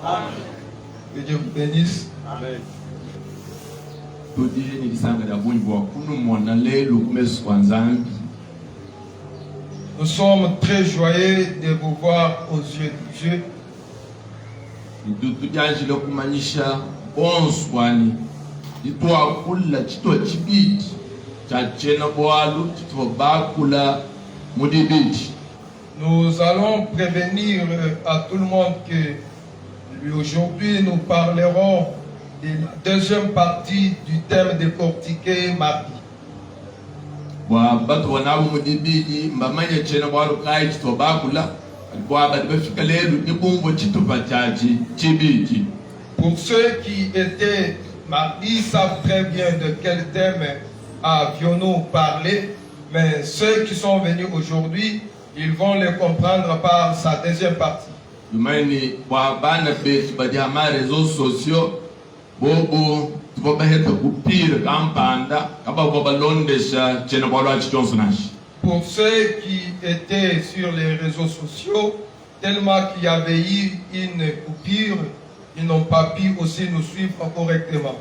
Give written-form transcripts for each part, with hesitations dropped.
Que Dieu vous bénisse. Amen. Nous sommes très joyeux de vous voir aux yeux de Dieu. Nous allons prévenir à tout le monde que aujourd'hui nous parlerons de la deuxième partie du thème décortiqué mardi. Pour ceux qui étaient mardi savent très bien de quel thème avions-nous parlé, mais ceux qui sont venus aujourd'hui, ils vont le comprendre par sa deuxième partie. Pour ceux qui étaient sur les réseaux sociaux, tellement qu'il y avait eu une coupure, ils n'ont pas pu aussi nous suivre correctement.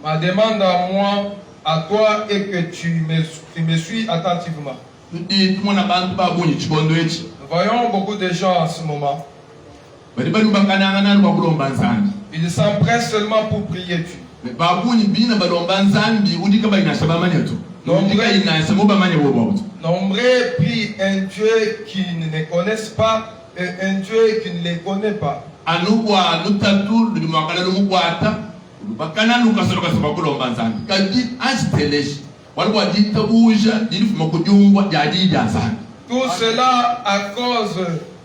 Ma demande à moi, à toi, est que tu me suis attentivement. Voyons beaucoup de gens en ce moment. Ils s'empressent seulement pour prier Dieu. Nombreux prient un Dieu qu'ils ne connaissent pas et un Dieu qui ne les connaît pas. Tout cela à cause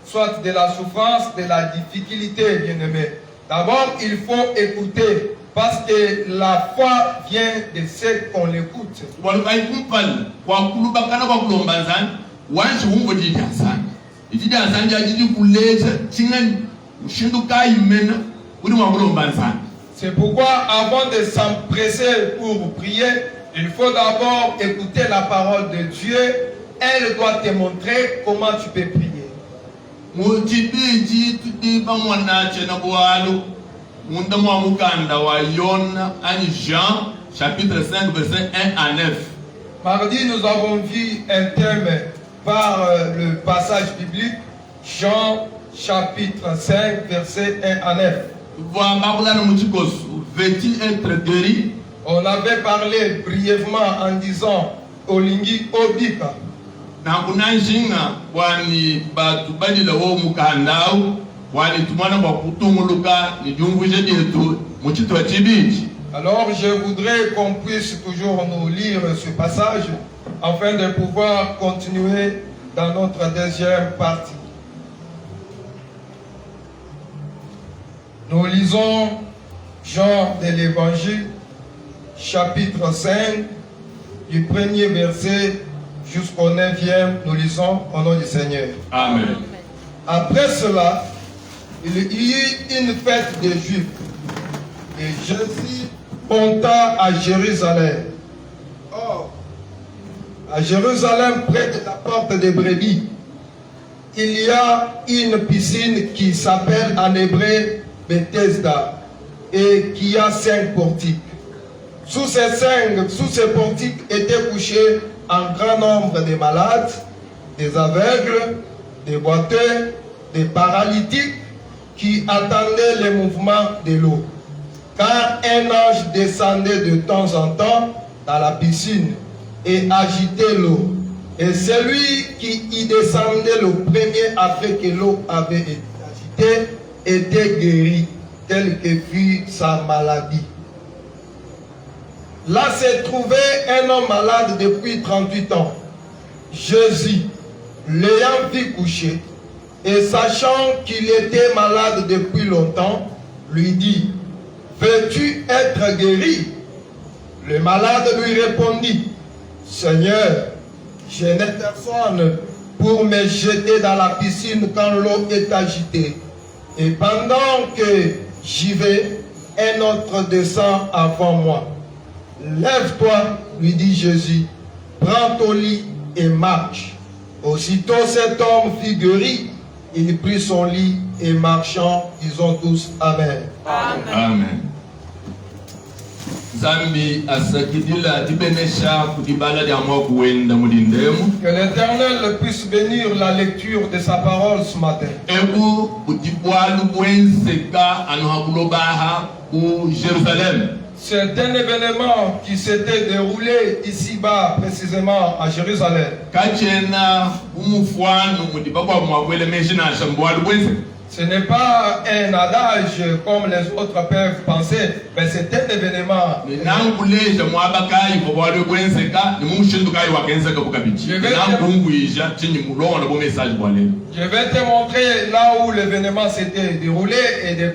soit de la souffrance, de la difficulté, bien-aimé. D'abord, il faut écouter, parce que la foi vient de ce qu'on l'écoute. C'est pourquoi, avant de s'empresser pour prier, il faut d'abord écouter la parole de Dieu. Elle doit te montrer comment tu peux prier. Jean, chapitre 5, verset 1 à 9. Mardi, nous avons vu un thème par le passage biblique, Jean, chapitre 5, verset 1 à 9. Veut-il être guéri? On avait parlé brièvement en disant Olingi Obika. Alors je voudrais qu'on puisse toujours nous lire ce passage afin de pouvoir continuer dans notre deuxième partie. Nous lisons Jean de l'Évangile, chapitre 5, du premier verset jusqu'au 9e, nous lisons au nom du Seigneur. Amen. Après cela, il y eut une fête des Juifs, et Jésus monta à Jérusalem. Or, à Jérusalem, près de la porte des brebis, il y a une piscine qui s'appelle en hébreu Bethesda et qui a 5 portiques. Sous ces portiques étaient couchés un grand nombre de malades, des aveugles, des boiteux, des paralytiques qui attendaient le mouvement de l'eau. Car un ange descendait de temps en temps dans la piscine et agitait l'eau. Et celui qui y descendait le premier après que l'eau avait été agitée était guéri, tel que fut sa maladie. Là se trouvait un homme malade depuis 38 ans. Jésus, l'ayant vu coucher, et sachant qu'il était malade depuis longtemps, lui dit, « Veux-tu être guéri ?» Le malade lui répondit, « Seigneur, je n'ai personne pour me jeter dans la piscine quand l'eau est agitée. Et pendant que j'y vais, un autre descend avant moi. Lève-toi, lui dit Jésus, prends ton lit et marche. » Aussitôt cet homme fut guéri, il prit son lit et marchant, disons tous Amen. Amen. Zambi asakidila dibenesha kudibala dia mwakuenda mudindemu. Que l'Éternel puisse bénir la lecture de sa parole ce matin. Ebu udibwalu bwenseka anuhakulobaha ku Jérusalem. C'est un événement qui s'était déroulé ici-bas, précisément à Jérusalem. Kachena umufwanu mudibakwa mwakwele meshina shambwalu bwenseka. Ce n'est pas un adage comme les autres peuvent penser, mais c'est un événement. Je vais te montrer là où l'événement s'était déroulé et de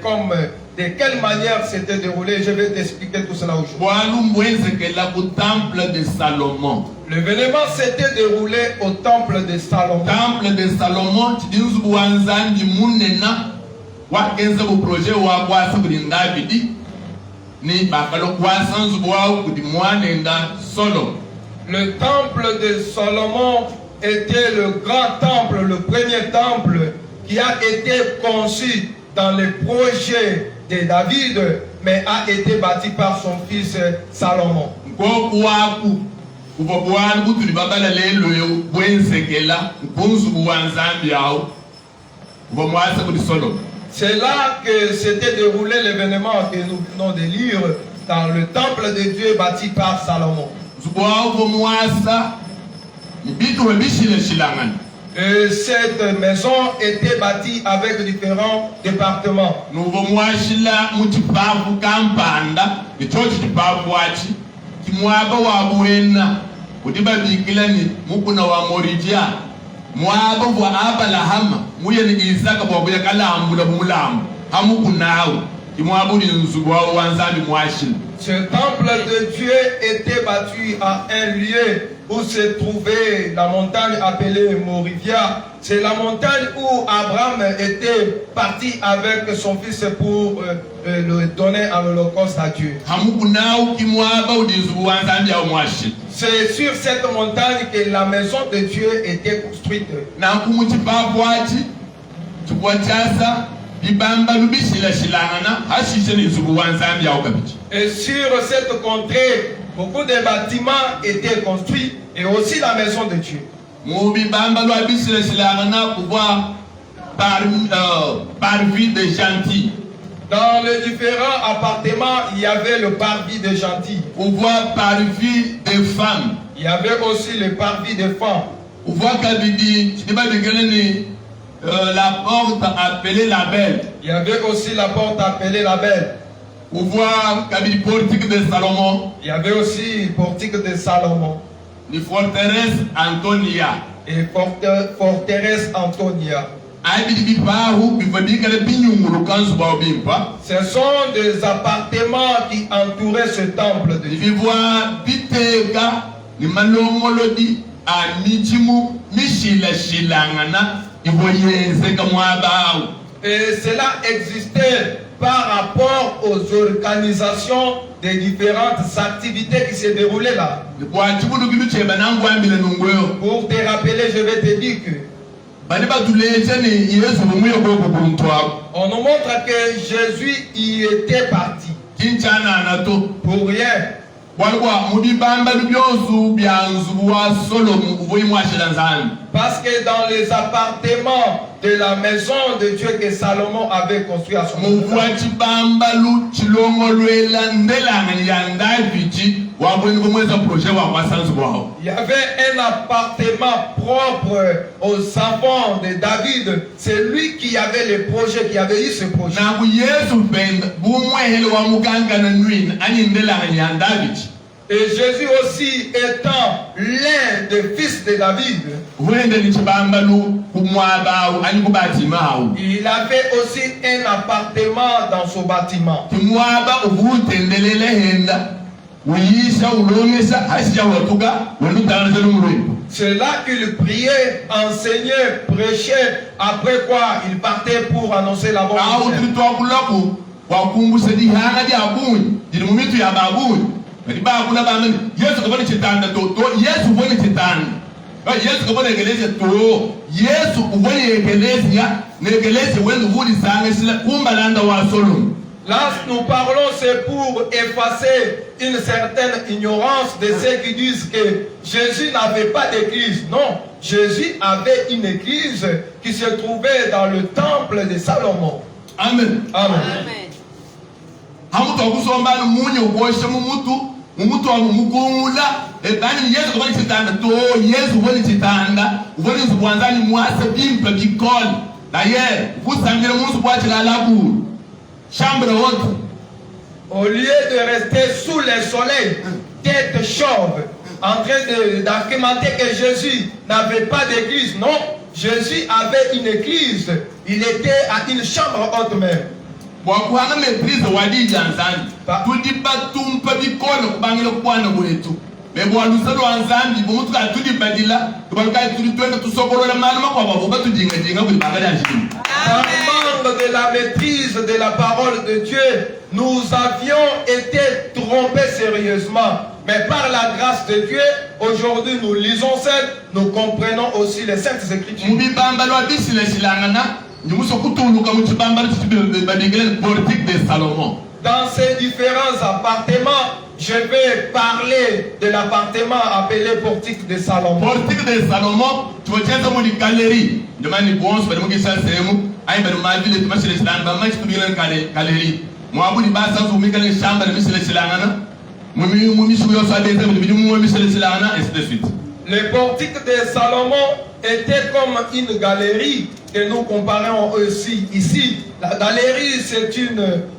quelle manière c'était déroulé. Je vais t'expliquer tout cela aujourd'hui. L'événement s'était déroulé au temple de Salomon. Temple de Salomon, tu dis Wanzandi Munena, Wakenza au projet ou à quoi ça veut David, ni Bakalo Kwasans Bois ou du Moinenda Solo. Le temple de Salomon était le grand temple, le premier temple qui a été conçu dans les projets de David, mais a été bâti par son fils Salomon. C'est là que s'était déroulé l'événement que nous venons de lire dans le temple de Dieu bâti par Salomon. Et cette maison était bâtie avec différents départements. Mwaba wa buena udiba bikilani mukuna wa morijia mwaba wa abalahama muye ni Isaka bwa buya kala ambula bumulam hamukunao kimwabu ni nzubwa wanzambi mwashil. Ce temple de Dieu était bâti à un lieu où se trouvait la montagne appelée Morivia. C'est la montagne où Abraham était parti avec son fils pour le donner en holocauste à Dieu. C'est sur cette montagne que la maison de Dieu était construite. Et sur cette contrée, beaucoup de bâtiments étaient construits et aussi la maison de Dieu. Parvis de gentils. Dans les différents appartements, il y avait le parvis des gentils. On voit parvis des femmes. Il y avait aussi le parvis des femmes. On voit la porte appelée la Belle. Il y avait aussi la porte appelée la Belle. On voit le portique de Salomon. Il y avait aussi le portique de Salomon. La forteresse Antonia. Et forteresse Antonia. Ce sont des appartements qui entouraient ce temple de Dieu. Et cela existait par rapport aux organisations des différentes activités qui se déroulaient là. Pour te rappeler, je vais te dire que on nous montre que Jésus y était parti. Pour rien. Parce que dans les appartements de la maison de Dieu que Salomon avait construit à son moment, il y avait un appartement propre aux enfants de David. C'est lui qui avait le projet, qui avait eu ce projet. Et Jésus aussi étant l'un des fils de David, il avait aussi un appartement dans son bâtiment. C'est là qu'il priait, enseignait, prêchait, après quoi il partait pour annoncer la bonne nouvelle. Yesu kwa ekelezia to Yesu ubone ekelezia na ekelezia wenu vuli sange sila kumbalanda wa Solomon. Là, nous parlons, c'est pour effacer une certaine ignorance de ceux qui disent que Jésus n'avait pas d'église. Non, Jésus avait une église qui se trouvait dans le temple de Salomon. Amen. Amen. Hamutu akusomba munye ukoshe mumutu wa mukungula ebani Yesu kwa chitanda to Yesu kwa chitanda uboni zibwanzani mwase bimpa bikol d'ailleurs kusangire munsu kwa chilalabu chambre haute. Au lieu de rester sous le soleil, tête chauve, en train d'argumenter que Jésus n'avait pas d'église. Non, Jésus avait une église. Il était à une chambre haute même. Wakuhanga maîtrise wadi janzani. Tudi batumpa bikono kubangile kwana wetu. Bebo alusalo anzambi bomutuka tudi badila tubaluka tudi twende tusokolola malama kwa bavuka tudinga dinga kuli bagala njini. Par manque de la maîtrise de la parole de Dieu, nous avions été trompés sérieusement. Mais par la grâce de Dieu, aujourd'hui nous lisons celle, nous comprenons aussi les saintes écritures. Dans ces différents appartements, je vais parler de l'appartement appelé portique de Salomon. Portique de Salomon, tu vois, tu as une galerie. Je m'en dis bon, c'est pas moi qui sais, c'est moi. Aïe, mais ma ville est machin de l'an, ma tu viens une galerie. Moi, vous dites pas ça, vous mettez une chambre, mais c'est le l'an. Moi, je suis au salon, mais c'est le l'an, et ainsi de suite. Le portique de Salomon était comme une galerie que nous comparons aussi ici. La galerie, c'est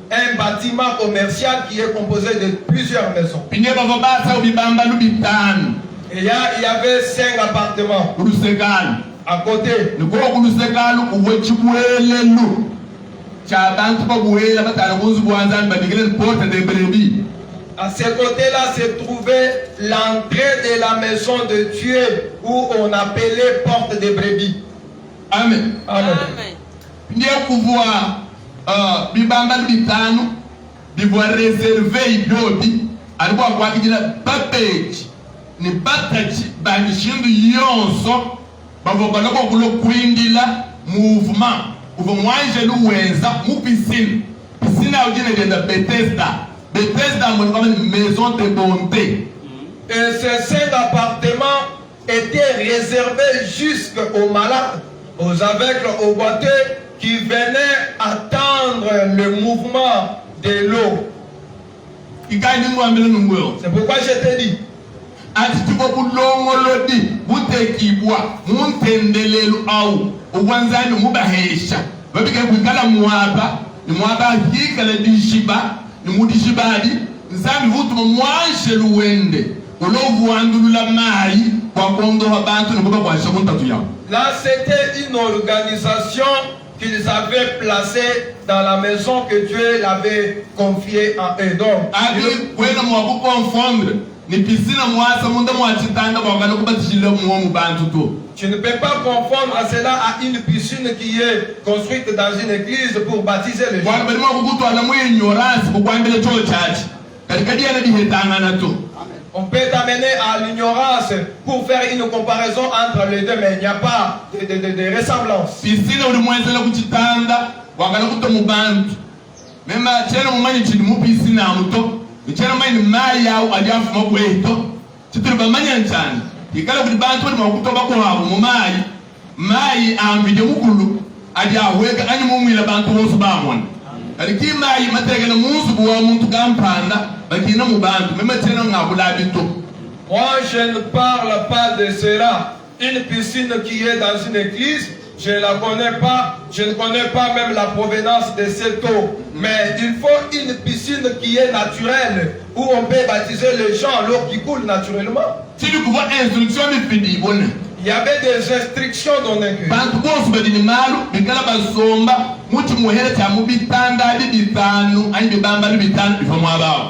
un bâtiment commercial qui est composé de plusieurs maisons. Et il y avait 5 appartements à côté. À ce côté-là se trouvait l'entrée de la maison de Dieu où on appelait porte des brebis. Amen. Amen. Ndiye kuvuwa bibamba bitanu bivuwa reserve ibyobi alikuwa kwa kijina babeji ni batachi banishindu yonso bavobala kwa kulo kuindila mouvement uvo mwanje luwenza mu piscine ujine de Bethesda mon comme maison de bonté. Et ces 5 appartements étaient réservés jusqu'aux malades, aux aveugles, aux boiteux qui venaient attendre le mouvement de l'eau. C'est pourquoi je te dis. Là, c'était une organisation qu'ils avaient placée dans la maison que Dieu l'avait confiée à eux. Donc, tu ne peux pas confondre cela à une piscine qui est construite dans une église pour baptiser les gens. On peut t'amener à l'ignorance pour faire une comparaison entre les deux, mais il n'y a pas de ressemblance. Moi, je ne parle pas de cela. Une piscine qui est dans une église, je ne la connais pas. Je ne connais pas même la provenance de cette eau. Mais il faut une piscine qui est naturelle, où on peut baptiser les gens, l'eau qui coule naturellement. Il y avait des instructions données.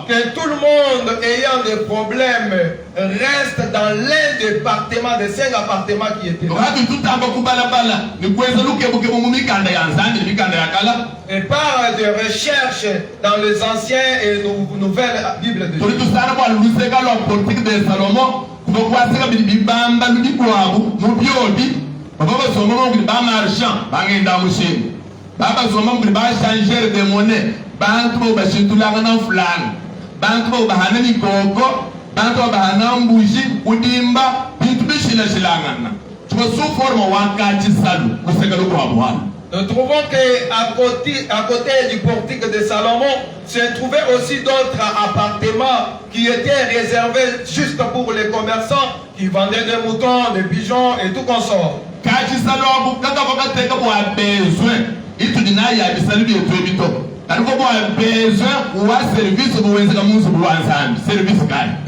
Que tout le monde ayant des problèmes reste dans l'un des appartements, des 5 appartements qui étaient là. Et par des recherches dans les anciens et nouvelles Bibles de Dieu. tubakwasika bibamba ludi kwabu mubyodi baba basoma ngo ba marchand bangenda mushinga baba basoma ngo ba changer de monnaie bantu bashintulanga na fulani bantu bahana mikoko bantu bahana mbuji kudimba bintu bishilashilangana tubasu forma wakati salu kuseka lokwabu hano. Nous trouvons qu'à côté du portique de Salomon se trouvaient aussi d'autres appartements qui étaient réservés juste pour les commerçants qui vendaient des moutons, des pigeons et tout consort.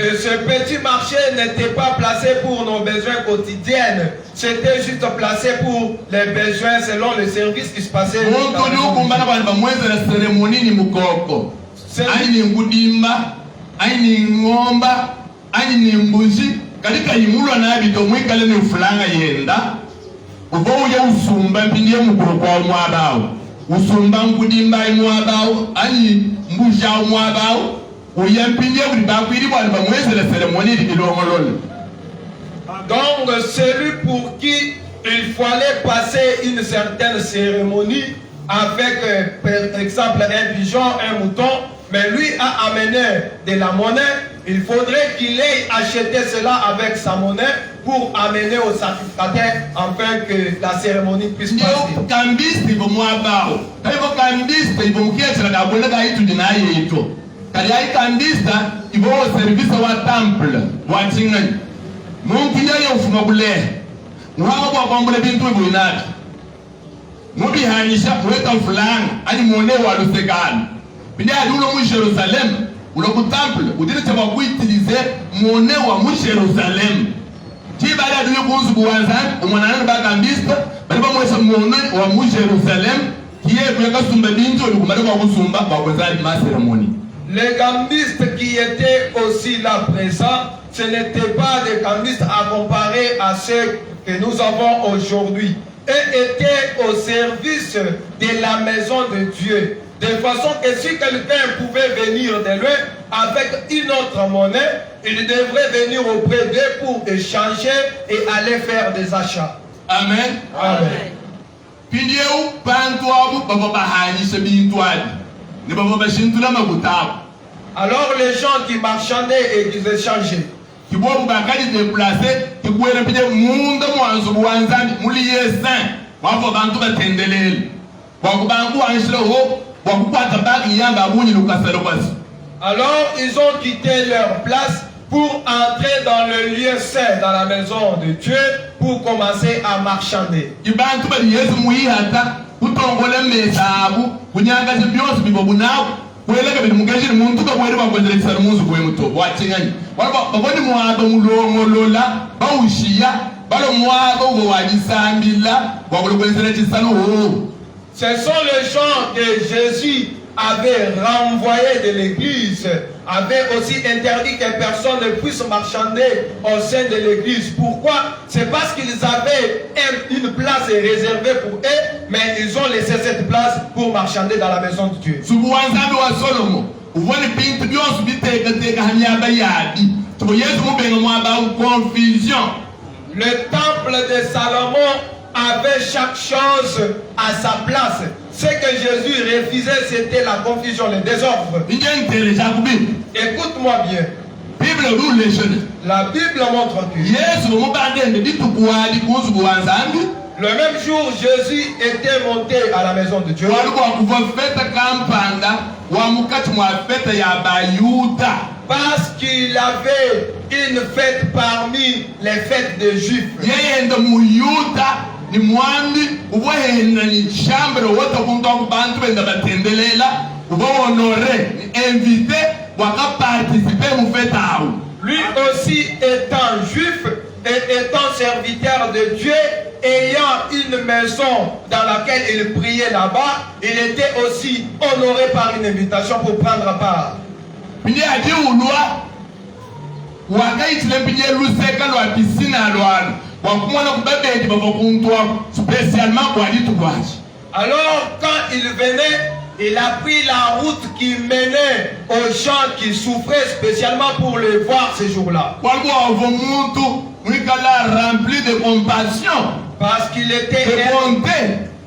Et ce petit marché n'était pas placé pour nos besoins quotidiens, c'était juste placé pour les besoins selon le service qui se passait. Usumba nkudimba imwabao ani mbusha umwabao uyampindia kulibakwiri bwana bamwezela cérémonie dilongolole. Donc celui pour qui il fallait passer une certaine cérémonie avec par exemple un pigeon, un mouton, mais lui a amené de la monnaie, il faudrait qu'il ait acheté cela avec sa monnaie pour amener au sacrificateur afin que la cérémonie puisse passer. Jérusalem ou le temple ou dire que vous utiliser monnaie ou Jérusalem. Qui va aller à Bouazan, ou mon ami Bagambiste, mais pas moi c'est monnaie ou Jérusalem qui est bien que Sumba Binto ou Madame Sumba Bagazan ma cérémonie. Les gambistes qui étaient aussi là présents, ce n'étaient pas des gambistes à comparer à ceux que nous avons aujourd'hui. Eux étaient au service de la maison de Dieu. De façon que si quelqu'un pouvait venir de loin avec une autre monnaie, il devrait venir auprès d'eux pour échanger et aller faire des achats. Amen. Amen. Alors les gens qui marchandaient et qui échangeaient, alors ils ont quitté leur place pour entrer dans le lieu saint, dans la maison de Dieu, pour commencer à marchander. Ce sont les gens que Jésus avait renvoyés de l'église, avait aussi interdit que personne ne puisse marchander au sein de l'église. Pourquoi? C'est parce qu'ils avaient une place réservée pour eux, mais ils ont laissé cette place pour marchander dans la maison de Dieu. Le temple de Salomon avait chaque chose à sa place. Ce que Jésus refusait, c'était la confusion, le désordre. Écoute-moi bien. La Bible montre que le même jour, Jésus était monté à la maison de Dieu. Parce qu'il avait une fête parmi les fêtes des Juifs. Ni mwambi ubohenda ni chambre wote kunga bantu benda batendelela ubonore ni invité waka participer mu fête ao. Lui aussi étant juif et étant serviteur de Dieu, ayant une maison dans laquelle il priait là-bas, il était aussi honoré par une invitation pour prendre part. Bili adi ulwa waka itlempiye luseka lwa piscine alwana. Alors quand il venait, Il a pris la route qui menait aux gens qui souffraient spécialement pour les voir ces jours-là. Rempli de compassion. Parce qu'il était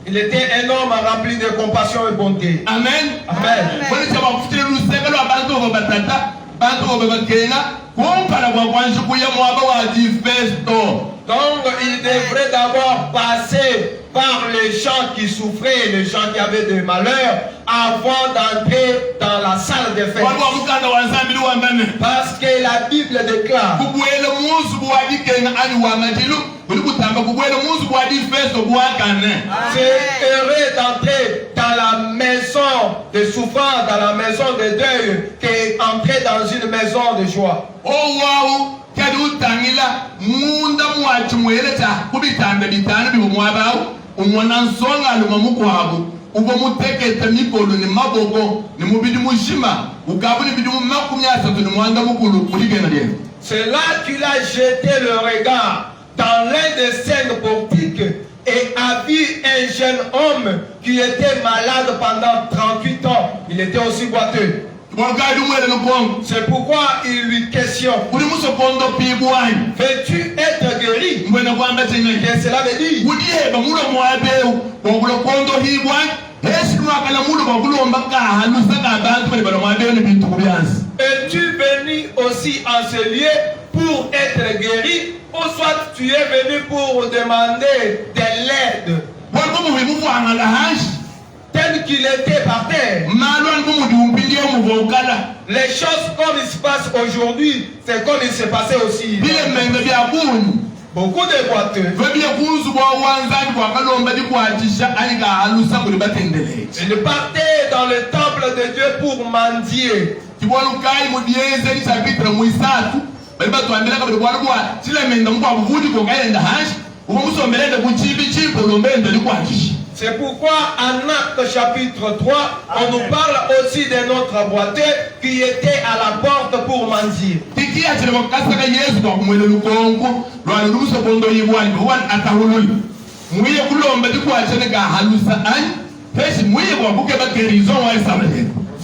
il était un homme rempli de compassion et bonté. Amen. Amen. Donc il devrait d'abord passer par les gens qui souffraient, les gens qui avaient des malheurs, avant d'entrer dans la salle des fêtes. Parce que la Bible déclare c'est heureux d'entrer dans la maison de souffrance, dans la maison de deuil, qu'entrer dans une maison de joie. Oh wow! Kadi utangila munda mwachi mweleta kubitanda bitano bimwabao umwana nsonga lumamukwabo ubo mutekete mikolo ni maboko ni mubidi mushima ugabu ni bidi makumi asatu ni mwanga mukulu kuligena lye. C'est là qu'il a jeté le regard dans l'un des cinq portiques et a vu un jeune homme qui était malade pendant 38 ans. Il était aussi boiteux. C'est pourquoi il lui questionne. Veux-tu être guéri? Qu'est-ce que cela veut dire? Es-tu venu aussi en ce lieu pour être guéri, ou soit tu es venu pour demander de l'aide? Tel qu'il était par terre. Les choses comme il se passe aujourd'hui, c'est comme il s'est passé aussi. Beaucoup de boiteux. Ils partaient dans le temple de Dieu pour mendier. C'est pourquoi en Actes chapitre 3, on nous parle aussi de notre boiteux qui était à la porte pour mendier.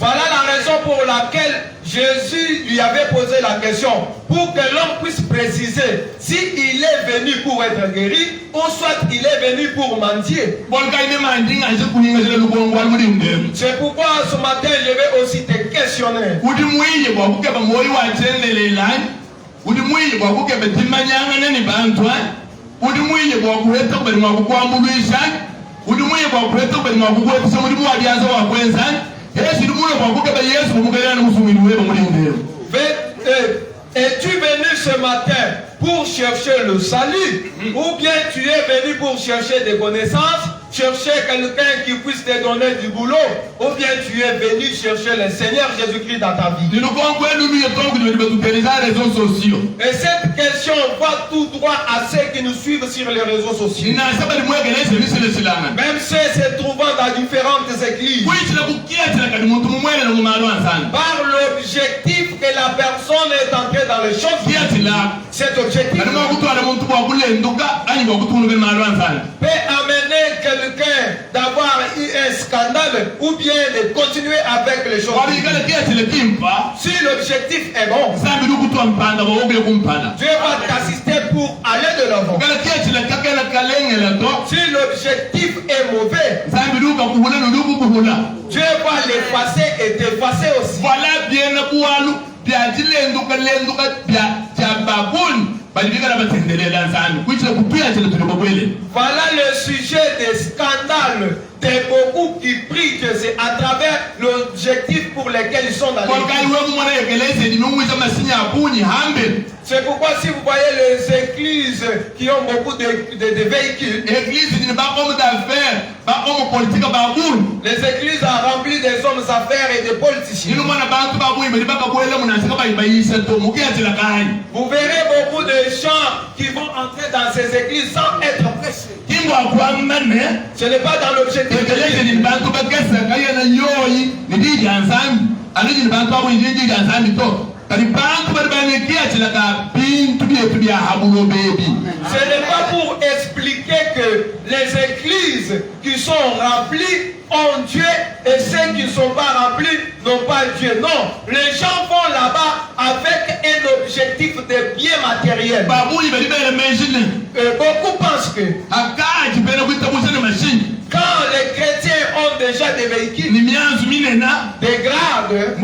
Voilà la raison pour laquelle Jésus lui avait posé la question, pour que l'homme puisse préciser s'il est venu pour être guéri ou soit il est venu pour mendier. C'est pourquoi ce matin je vais aussi te questionner. Es-tu venu ce matin pour chercher le salut, ou bien tu es venu pour chercher des connaissances, chercher quelqu'un qui puisse te donner du boulot, ou bien tu es venu chercher le Seigneur Jésus-Christ dans ta vie? Et cette question va tout droit à ceux qui nous suivent sur les réseaux sociaux. Même ceux se trouvant dans différentes églises. Par l'objectif que la personne est entrée dans les choses. Cet objectif peut amener quelqu'un d'avoir eu un scandale ou bien de continuer avec les choses. Si l'objectif est bon, Dieu va t'assister pour aller de l'avant. Si l'objectif est mauvais, Dieu va l'effacer et t'effacer aussi. Voilà le sujet des scandales de beaucoup qui prient que c'est à travers l'objectif pour lequel ils sont dans l'église. C'est pourquoi si vous voyez les églises qui ont beaucoup de véhicules, les églises remplies des hommes d'affaires et des politiciens, vous verrez beaucoup de gens qui vont entrer dans ces églises sans être pressés. Ce n'est pas dans l'objectif de ce n'est pas pour expliquer que les églises qui sont remplies ont Dieu et ceux qui ne sont pas remplis n'ont pas Dieu. Non, les gens vont là-bas avec un objectif de bien matériel. Beaucoup pensent que quand les chrétiens ont déjà des véhicules, des grades,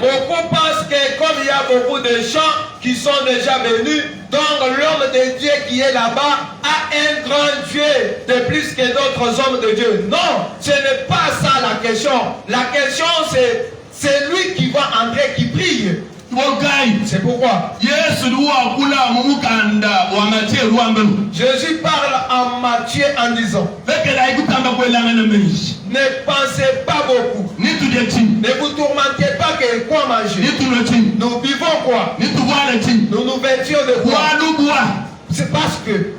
beaucoup pensent que comme il y a beaucoup de gens qui sont déjà venus, donc l'homme de Dieu qui est là-bas a un grand Dieu de plus que d'autres hommes de Dieu. Non, ce n'est pas ça la question. La question c'est lui qui va entrer, qui prie. C'est pourquoi Jésus parle en Matthieu en disant: ne pensez pas beaucoup, ne vous tourmentez pas que quoi manger, nous vivons quoi, nous nous vêtions de quoi. C'est parce que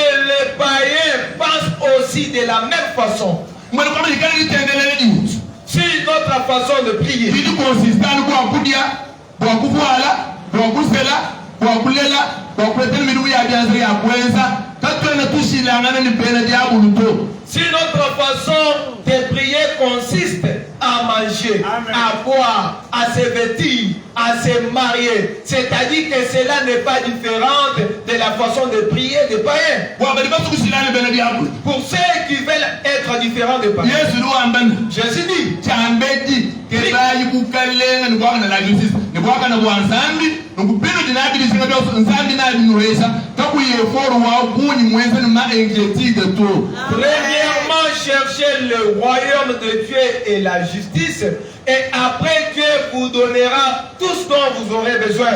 les païens pensent aussi de la même façon. C'est notre façon de prier. Si notre façon de prier consiste à manger, à boire, à se vêtir, à se marier, c'est-à-dire que cela n'est pas différent de la façon de prier des païens. Pour ceux qui veulent être différents des païens, Jésus dit premièrement, cherchez le royaume de Dieu et la justice, et après Dieu vous donnera tout ce dont vous aurez besoin.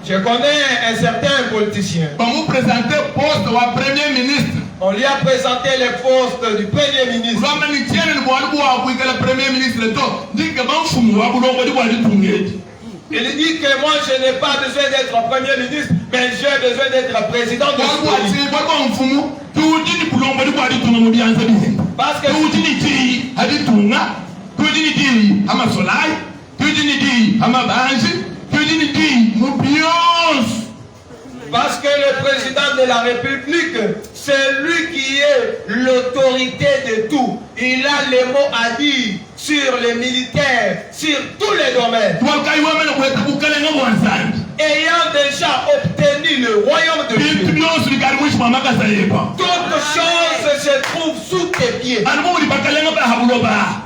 Je connais un certain politicien. On lui a présenté le poste du Premier ministre. Il dit que moi je n'ai pas besoin d'être Premier ministre, mais j'ai besoin d'être président de ce pays. Parce que parce que le président de la République, c'est lui qui est l'autorité de tout. Il a les mots à dire sur les militaires, sur tous les domaines. Ayant déjà obtenu le royaume de Dieu, toutes choses se trouvent sous tes pieds.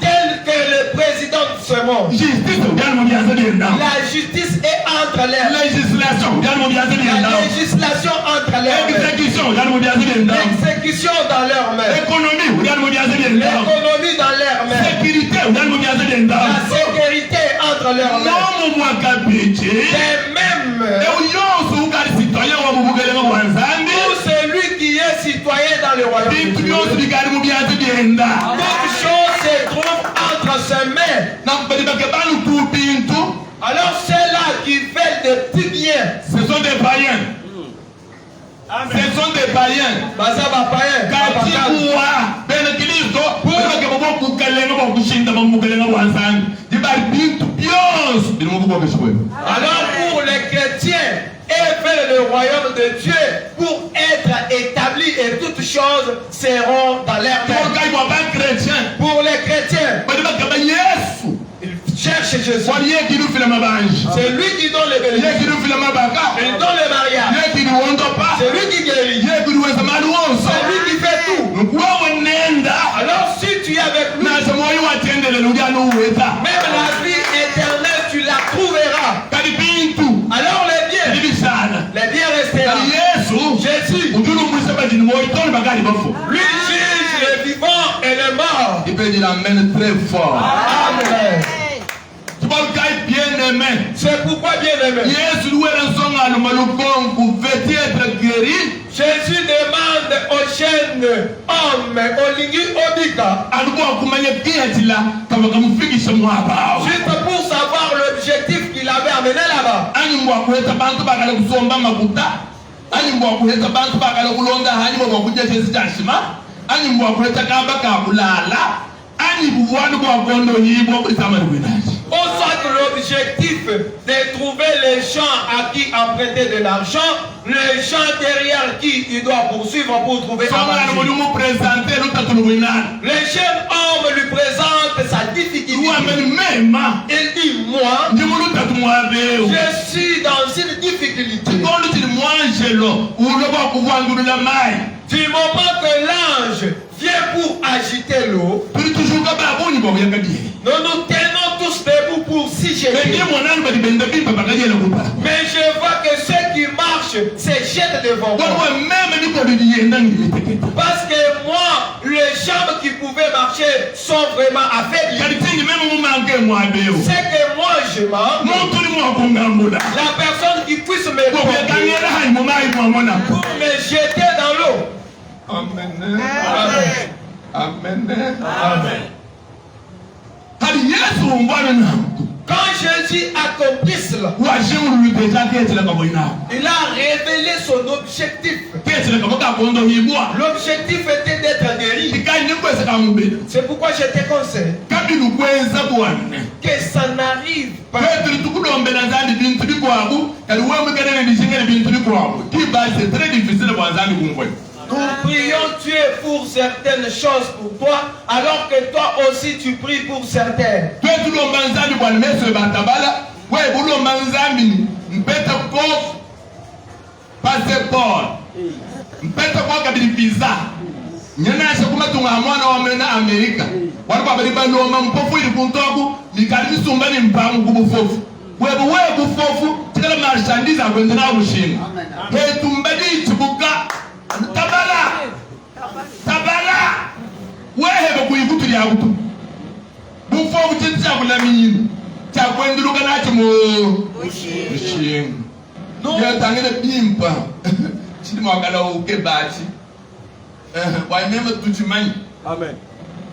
Tel que le président de ce monde. La justice est entre les mains. La législation entre les mains. L'exécution dans leurs mains. L'économie dans leurs mains. La sécurité entre leurs mains. Et même pour celui qui est citoyen dans le royaume de Dieu, toute chose se trouve entre ses mains. Alors ceux-là qui veulent des petits biens, ce sont des païens. Ce sont des païens. Alors pour les chrétiens, et faire le royaume de Dieu pour être établi et toutes choses seront dans l'air. Pour les chrétiens, ils cherchent Jésus. C'est lui qui donne les bénéfices. Il donne le mariage. C'est lui qui guérit. C'est lui qui fait tout. Alors si tu es avec lui, même la vie éternelle tu la trouveras. Alors les biens resteront. Jésus, lui juge les vivants et les morts. Il peut dire amen très fort. Amen. C'est pourquoi bien aimé. Jésus demande aux jeunes hommes, aux lingui Obika, juste pour savoir l'objectif qu'il a m'avait amené là-bas. On soit l'objectif de trouver les gens à qui emprunter de l'argent, les gens derrière qui il doit poursuivre pour trouver l'argent. Les jeunes hommes lui présentent sa difficulté. Il dit, moi, je suis dans une difficulté. Du moment que l'ange vient pour agiter l'eau, nous nous tenons tous debout pour s'y jeter. Mais je vois que ceux qui marchent se jettent devant moi. Parce que moi, les jambes qui pouvaient marcher sont vraiment affaiblies. C'est que moi je manque. La personne qui puisse me porter pour me jeter dans l'eau. Amen. Amen. Amen. Quand Jésus accomplit cela, il a révélé son objectif. L'objectif était d'être guéri. C'est pourquoi je te conseille que ça n'arrive pas. C'est très difficile pour nous prions Dieu pour certaines choses pour toi, alors que toi aussi tu pries pour certaines. Tabala wewe kuivutira yakutu bufo butitsa kulamini chakwenduluka nacho mu mushinga ya tangene bimpa chini mwakala ukebati wanyema tuchimanyi amen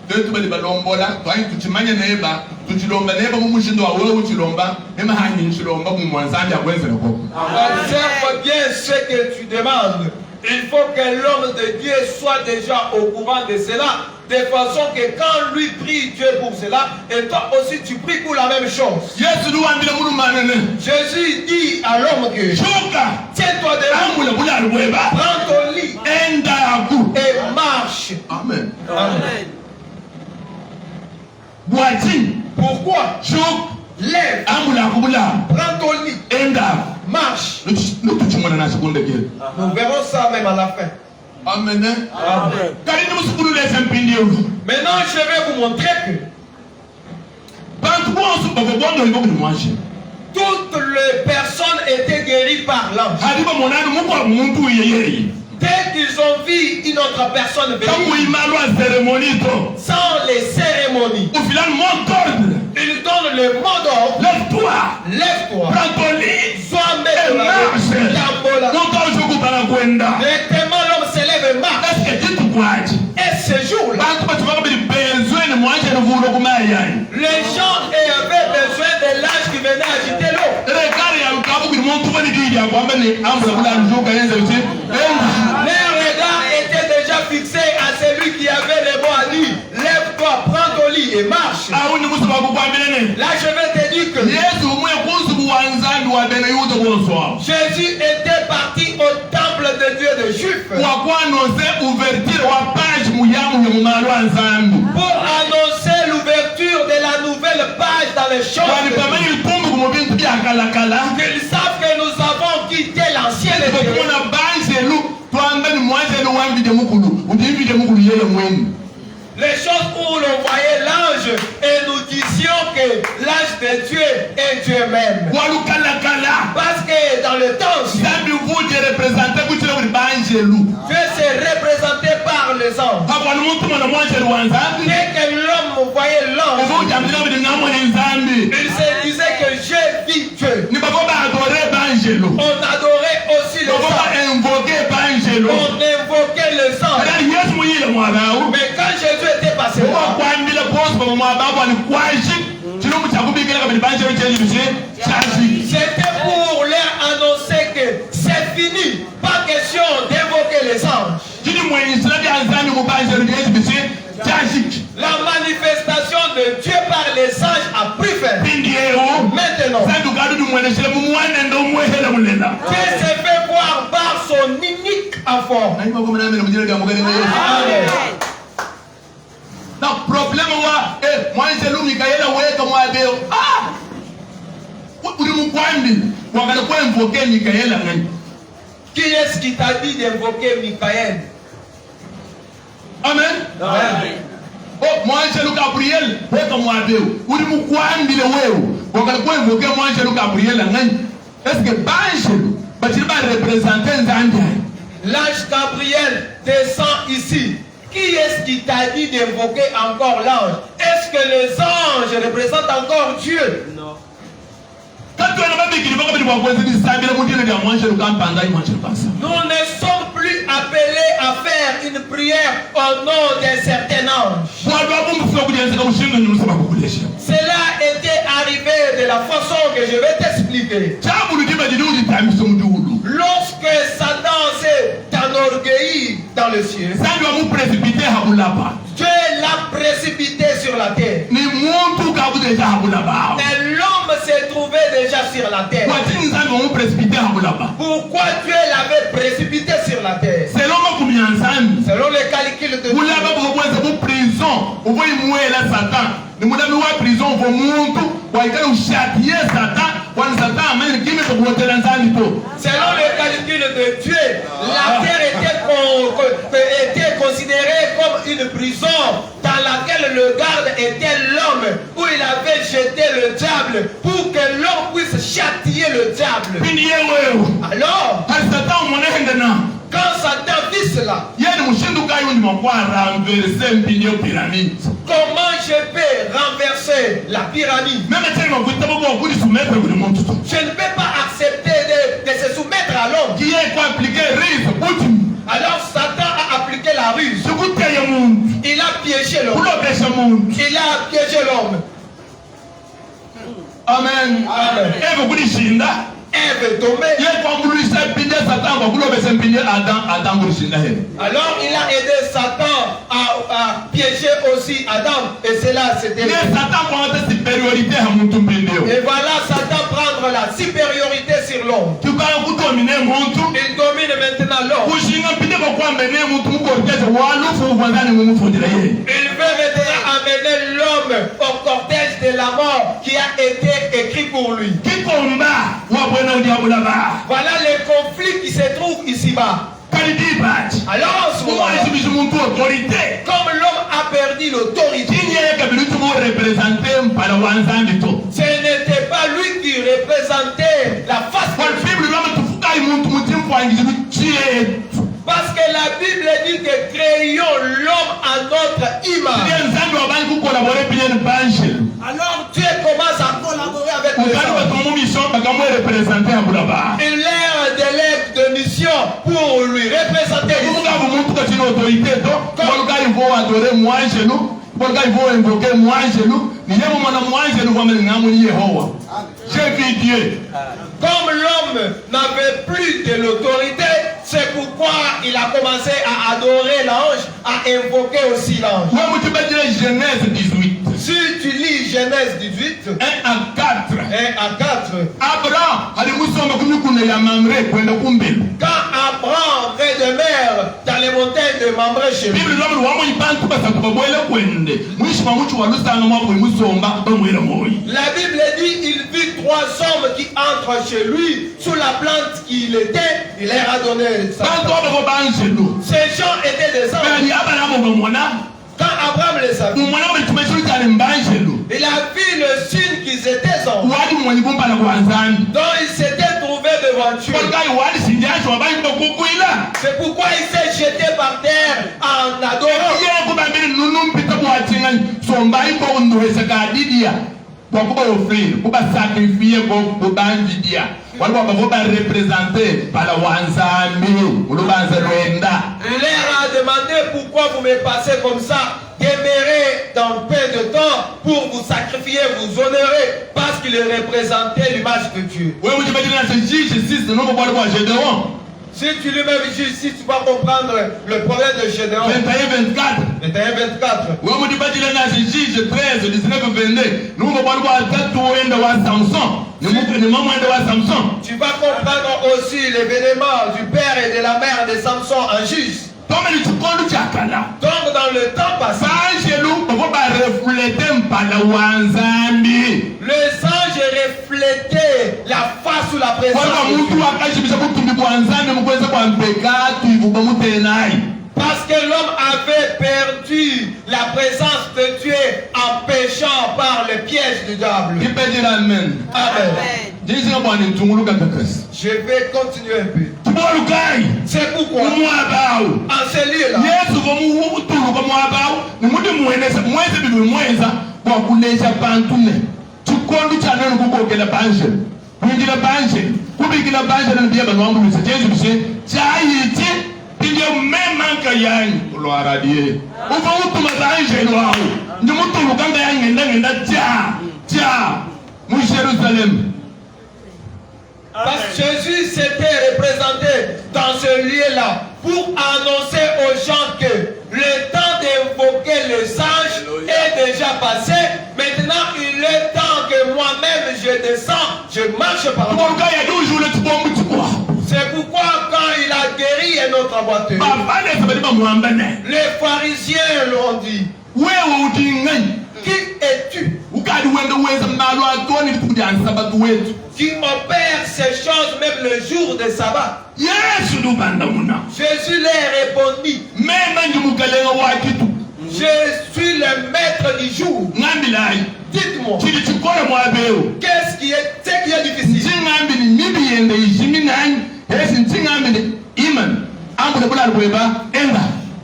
Detu bali balombola twani tuchimanya neba tuchilomba neba mu mushindo wawe uchilomba ema hanyi nchilomba mu mwanzanja kwenzera ko. Observe bien ce que tu demandes. Il faut que l'homme de Dieu soit déjà au courant de cela, de façon que quand lui prie Dieu pour cela, et toi aussi tu pries pour la même chose. Jésus dit à l'homme que tiens-toi debout, prends ton lit et marche. Amen. Amen. Pourquoi? Lève, prends ton lit, marche. Nous verrons ça même à la fin. Amen. Amen. Maintenant, je vais vous montrer que toutes les personnes étaient guéries par l'ange. Dès qu'ils ont vu une autre personne venir, sans les cérémonies, ils donnent le mot d'ordre. Lève-toi. Prends ton lit. Sois maître de la directement l'homme se lève et marche. Et ce jour-là, les gens avaient besoin de l'ange qui venait agiter l'eau. Leur regard était déjà fixé à celui qui avait les mots à dire. Lève-toi, prends ton lit et marche. Là, je vais te dire que Jésus était parti au temple de Dieu de Juifs pour annoncer l'ouverture de la nouvelle page dans les choses. Ils savent que nous avons quitté l'ancien Dieu. Les choses où l'on voyait l'ange et nous disions que l'ange de Dieu est Dieu même. Parce que dans le temps, Dieu s'est représenté par les anges. Dès que l'homme voyait l'ange, il se disait que j'ai vu Dieu. On adorait aussi les anges. On invoquait les anges. Mais quand Jésus était passé là, C'était pour leur annoncer que c'est fini. Pas question d'évoquer les anges. La manifestation de Dieu par les anges a pris fin. Maintenant, Dieu s'est fait voir par son unique enfant. Amen. Donc, problème, moi, je l'ai Michael, Qui est-ce qui t'a dit d'invoquer Michael? Amen. Amen. Oh, moi, je l'ai Gabriel, est-ce que l'ange Gabriel descend ici. Qui est-ce qui t'a dit d'invoquer encore l'ange? Est-ce que les anges représentent encore Dieu? Non. Nous ne sommes plus appelés à faire une prière au nom d'un certain ange. Cela était arrivé de la façon que je vais t'expliquer. Lorsque Satan s'est enorgueilli dans le ciel, Dieu l'a précipité sur la terre. Et l'homme s'est trouvé déjà sur la terre. Pourquoi Dieu l'avait précipité sur la terre? Selon les calculs de Dieu. Selon les calculs de Dieu, la terre était considérée comme une prison dans laquelle le garde était l'homme, où il avait jeté le diable pour que l'homme puisse châtier le diable. Alors, quand Satan vit cela, comment je peux renverser la pyramide? Je ne peux pas accepter de se soumettre à l'homme. Alors Satan a appliqué la ruse. Il a piégé l'homme. Il a piégé l'homme. Amen. Amen. Ève est tombée. Alors il a aidé Satan à piéger aussi Adam. Et cela c'était. Et voilà Satan prendre la supériorité sur l'homme. Il domine maintenant l'homme. Il veut maintenant amener l'homme au cortège de la mort qui a été écrit pour lui. Voilà les conflits qui se trouvent ici-bas. Alors en ce moment, comme l'homme a perdu l'autorité, ce n'était pas lui qui représentait la face de Dieu. Parce que la Bible dit que créions l'homme à notre image. Alors Dieu commence à collaborer avec les hommes. Il leur délègue de mission pour lui représenter. Comme l'homme n'avait plus de l'autorité, c'est pourquoi il a commencé à adorer l'ange, à invoquer aussi l'ange. Si tu lis Genèse 18, 1 à 4, Abraham, quand Abraham fait de mer dans les montagnes de Mamré chez lui, la Bible dit il vit 3 hommes qui entrent chez lui sous la plante qu'il était, il leur a donné ça. Ces gens étaient des anges. Quand Abraham les a vus, il a vu le signe qu'ils étaient anges. Donc il s'était trouvé devant Dieu. C'est pourquoi il s'est jeté par terre en adorant. Il leur a demandé pourquoi vous me passez comme ça. demeurer dans peu de temps pour vous sacrifier, vous honorer, parce qu'il représentait l'image de Dieu. Si tu lui-même juges, si tu vas comprendre le problème de Gédéon. 21-24. 21-24. Tu vas comprendre aussi l'événement du père et de la mère de Samson en juge. Donc dans le temps passé, les anges reflétaient la face ou la présence de Dieu. Parce que l'homme avait perdu la présence de Dieu en péchant par le piège du diable. Amen. Je vais continuer un peu. C'est pourquoi, en ce lieu-là, parce que Jésus s'était représenté dans ce lieu-là pour annoncer aux gens que le temps d'invoquer les anges est déjà passé. Maintenant, il est temps que moi-même je descends, je marche par là. C'est pourquoi quand il a guéri un autre abatteur, les pharisiens l'ont dit. Qui es-tu qui opère ces choses même le jour de sabbat? Jésus leur répondit, je suis le maître du jour. Dites-moi, qu'est-ce qui est difficile?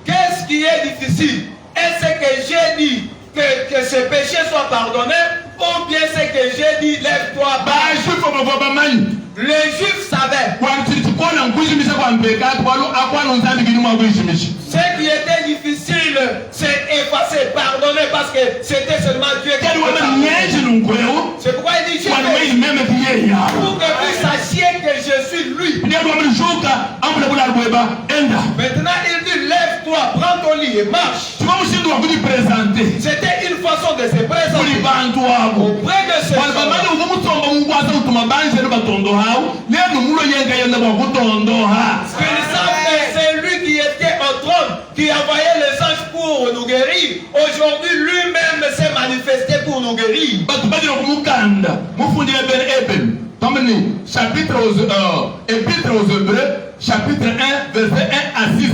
Qu'est-ce qui est difficile? Est-ce que j'ai dit que ce péché soit pardonné, ou bien c'est que j'ai dit lève-toi? Les Juifs savaient. Ce qui était difficile, c'est effacer, pardonner, parce que c'était seulement Dieu qui pouvait pardonner. C'est pourquoi il dit, pour que vous sachiez que je suis lui. Maintenant il dit, lève-toi, prends ton lit et marche. C'était une façon de se présenter auprès de ces gens. C'est lui qui était au trône, qui envoyait les anges pour nous guérir. Aujourd'hui, lui-même s'est manifesté pour nous guérir. Chapitre Épître aux Hébreux, chapitre 1, verset 1 à 6.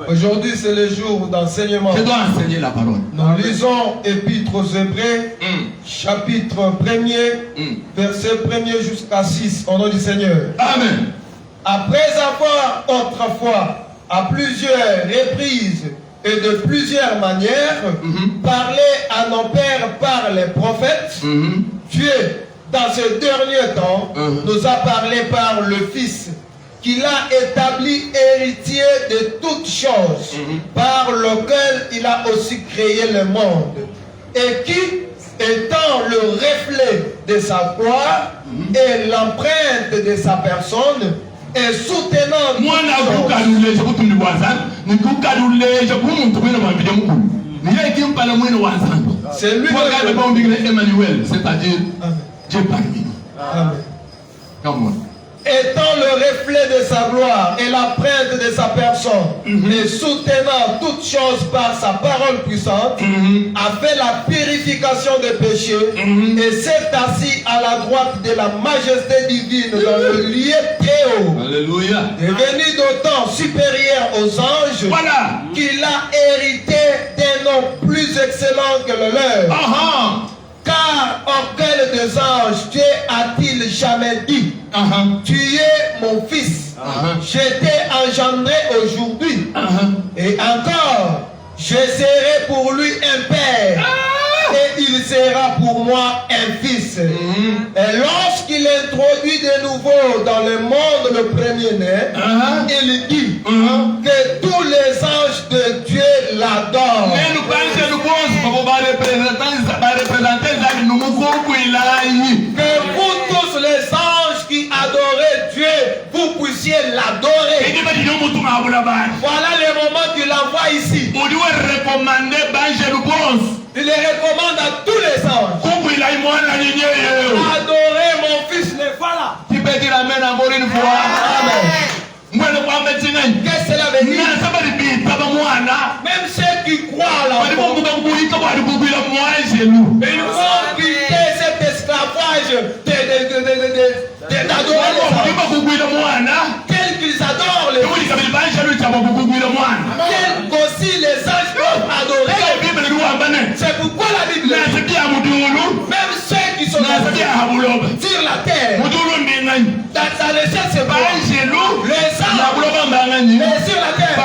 Aujourd'hui, c'est le jour d'enseignement. Je dois enseigner la parole. Nous lisons Épître aux Hébreux, chapitre 1er, verset 1er jusqu'à 6, au nom du Seigneur. Amen. Après avoir autrefois, à plusieurs reprises et de plusieurs manières, parlé à nos pères par les prophètes, Dieu, dans ce dernier temps, nous a parlé par le Fils, qu'il a établi héritier de toutes choses, par lequel il a aussi créé le monde, et qui, étant le reflet de sa gloire et l'empreinte de sa personne, et soutenant c'est lui Emmanuel, c'est-à-dire Dieu parmi nous. Amen. Étant le reflet de sa gloire et l'empreinte de sa personne, et soutenant toutes choses par sa parole puissante, a fait la purification des péchés, et s'est assis à la droite de la majesté divine dans le lieu très haut. Alléluia. Devenu d'autant supérieur aux anges, voilà, qu'il a hérité d'un nom plus excellent que le leur. Car auquel des anges Dieu a-t-il jamais dit, tu es mon fils, je t'ai engendré aujourd'hui, et encore, je serai pour lui un père, et il sera pour moi un fils. Et lorsqu'il introduit de nouveau dans le monde le premier-né, il dit que Voilà le moment qu'il envoie ici. Il les recommande à tous les anges. Adorez mon fils, le voilà. Amen. Qu'est-ce que cela veut dire? Même ceux qui croient à l'enfant, ils vont quitter cet esclavage d'adorer les anges. Quels qu'ils adorent les fils, quels qu'aussi les anges peuvent adorer. C'est pourquoi la Bible dit, même ceux qui sont sur la terre, dans sa recherche, c'est pas les anges, mais sur la terre,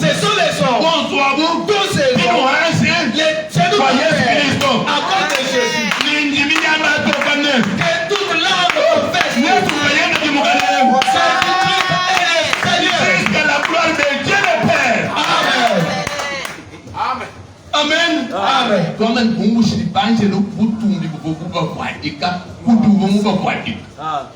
ce sont les anges. Tous ces anges, c'est nous la terre, à cause de Jésus. Que toute langue confesse Amen. Amen. Amen.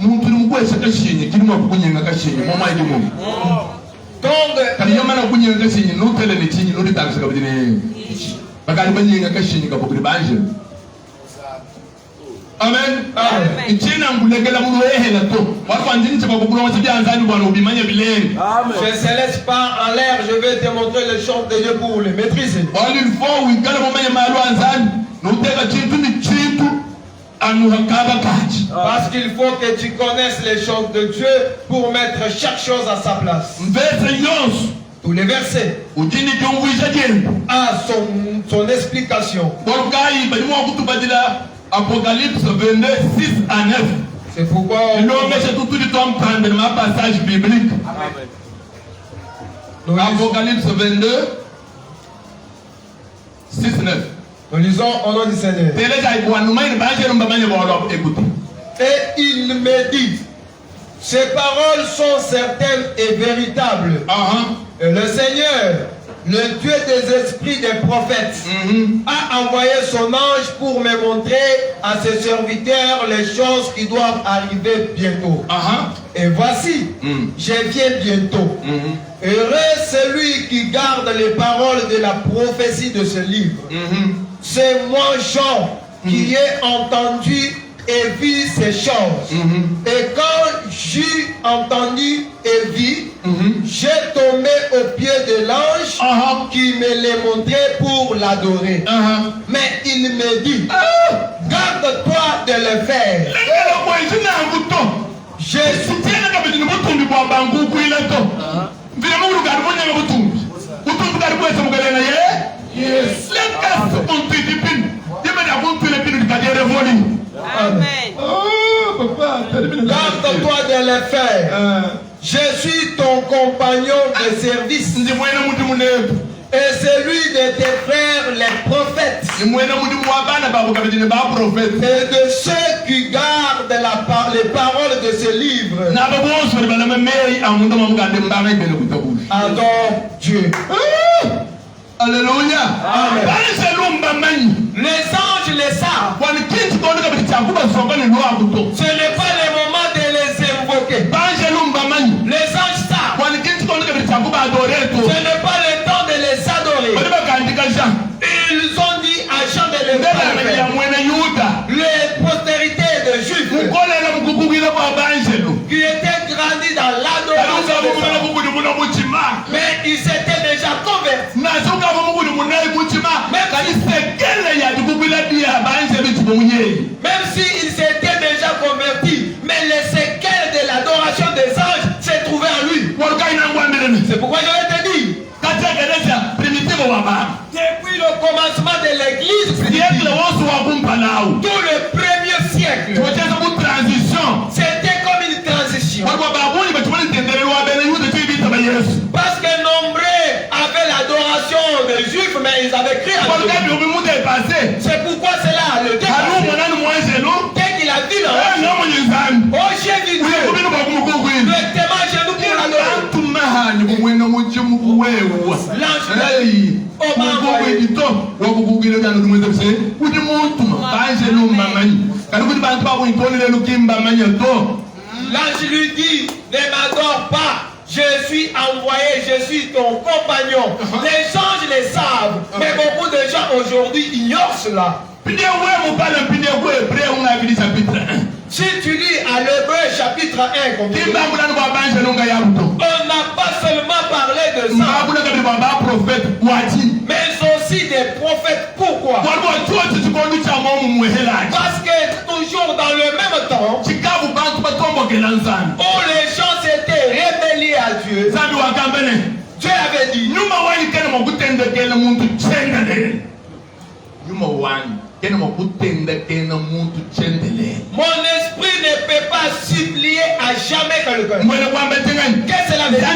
Amen. Amen. Je ne se laisse pas en l'air, je vais te montrer les choses de Dieu pour les maîtriser. Parce qu'il faut que tu connaisses les choses de Dieu pour mettre chaque chose à sa place. Tous les versets à son explication. Apocalypse 22, 6 à 9. C'est pourquoi un passage biblique. Apocalypse 22, 6 à 9. Nous lisons au nom du Seigneur. Et il me dit, ces paroles sont certaines et véritables. Et le Seigneur, le Dieu des esprits des prophètes, a envoyé son ange pour me montrer à ses serviteurs les choses qui doivent arriver bientôt. Et voici, je viens bientôt. Heureux celui qui garde les paroles de la prophétie de ce livre. C'est moi, Jean, qui ai entendu et vu ces choses. Et quand j'ai entendu et vu, j'ai tombé au pied de l'ange qui me les montrait pour l'adorer. Mais il me dit, garde-toi de le faire. Je suis Amen. garde-toi de le faire. Je suis ton compagnon de service et celui de tes frères les prophètes et de ceux qui gardent les paroles de ce livre. Adore Dieu. Alléluia. Amen. Les anges les savent. Ce n'est pas le moment de les invoquer. Les anges savent. Ce n'est pas le temps de les adorer. Ils ont dit à Jean de le faire. Les postérités de Juifs qui étaient grandis dans l'adoration, mais ils s'étaient déjà convertis. Même s'ils s'étaient déjà convertis, mais les séquelles de l'adoration des anges se trouvaient en lui. C'est pourquoi je vais te dire, depuis le commencement de l'église, tout le premier siècle, c'était comme une transition. Parce que nombreux avaient l'adoration des Juifs, mais ils avaient crié à Dieu. C'est pourquoi c'est là le Dieu. Dès qu'il a dit non, oh j'ai vu Dieu, directement chez nous pour l'adorer. L'ange lui dit, ne m'adore pas. je suis envoyé, je suis ton compagnon. Les gens les savent, mais beaucoup de gens aujourd'hui ignorent cela. Si tu lis à l'Hébreu chapitre 1, on n'a pas seulement parlé de ça, mais aussi des prophètes. Pourquoi? Parce que toujours dans le même temps, où les gens s'étaient rebellés à Dieu, Dieu avait dit, mon esprit ne peut pas supplier à jamais quelqu'un. Qu'est-ce que cela veut dire?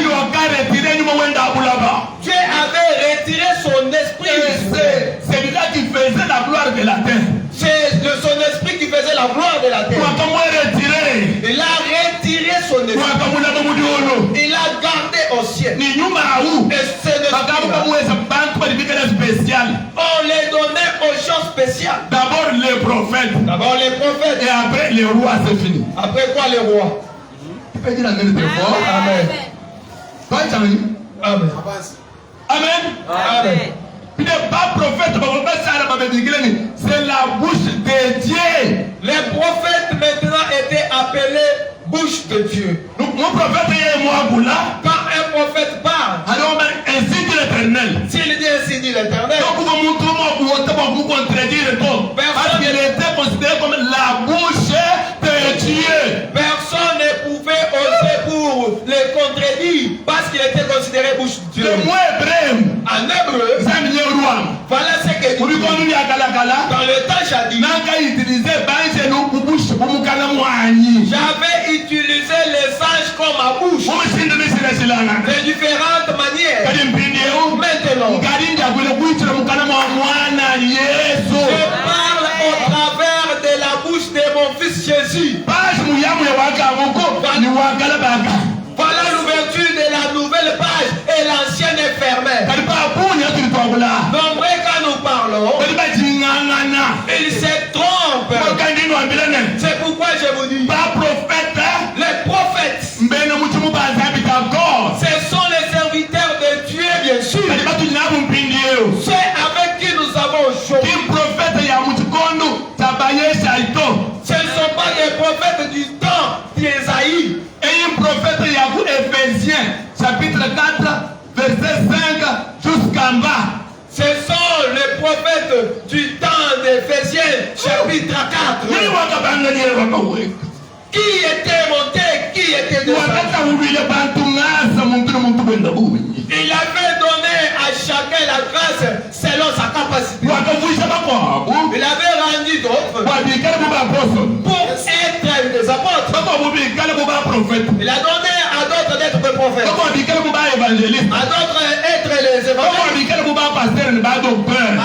Dieu avait retiré son esprit. C'est celui-là qui faisait la gloire de la terre. C'est son esprit qui faisait la gloire de la terre. Il a retiré son esprit. Il a gardé au ciel. Et c'est on les donnait aux gens spéciaux. D'abord les prophètes. Et après les rois, c'est fini. Après quoi les rois? Tu peux dire amen de fois. Amen. Amen. Amen. Amen. Il n'est pas prophète, c'est la bouche de Dieu. Les prophètes maintenant étaient appelés bouche de Dieu. Mon prophète est moi. Quand un prophète parle, alors ainsi dit l'Éternel. S'il dit ainsi dit l'Éternel, parce qu'il était considéré comme la bouche de Dieu. Personne ne pouvait oser pour les contredire parce qu'il était considéré bouche de Dieu. En hébreu, voilà ce que dit. Dans le temps jadis, j'avais utilisé les anges comme ma bouche de différentes manières. Maintenant, je parle au travers de la bouche de mon fils Jésus. Voilà l'ouverture de la nouvelle page et l'ancienne est fermée. Nombreux quand nous parlons, ils se trompent. C'est pourquoi je vous dis, les prophètes, ce sont les serviteurs de Dieu, bien sûr. Ceux avec qui nous avons aujourd'hui. Ce ne sont pas des prophètes du temps d'Ésaïe. Et un prophète Yahou Éphésiens, chapitre 4, verset 5 jusqu'en bas. Ce sont les prophètes du temps d'Éphésiens, chapitre 4. Qui était monté, qui était descendu. Il avait donné à chacun la grâce selon sa capacité. Il avait rendu d'autres pour être des apôtres. Il a donné à d'autres d'être des prophètes, à d'autres être les évangélistes, à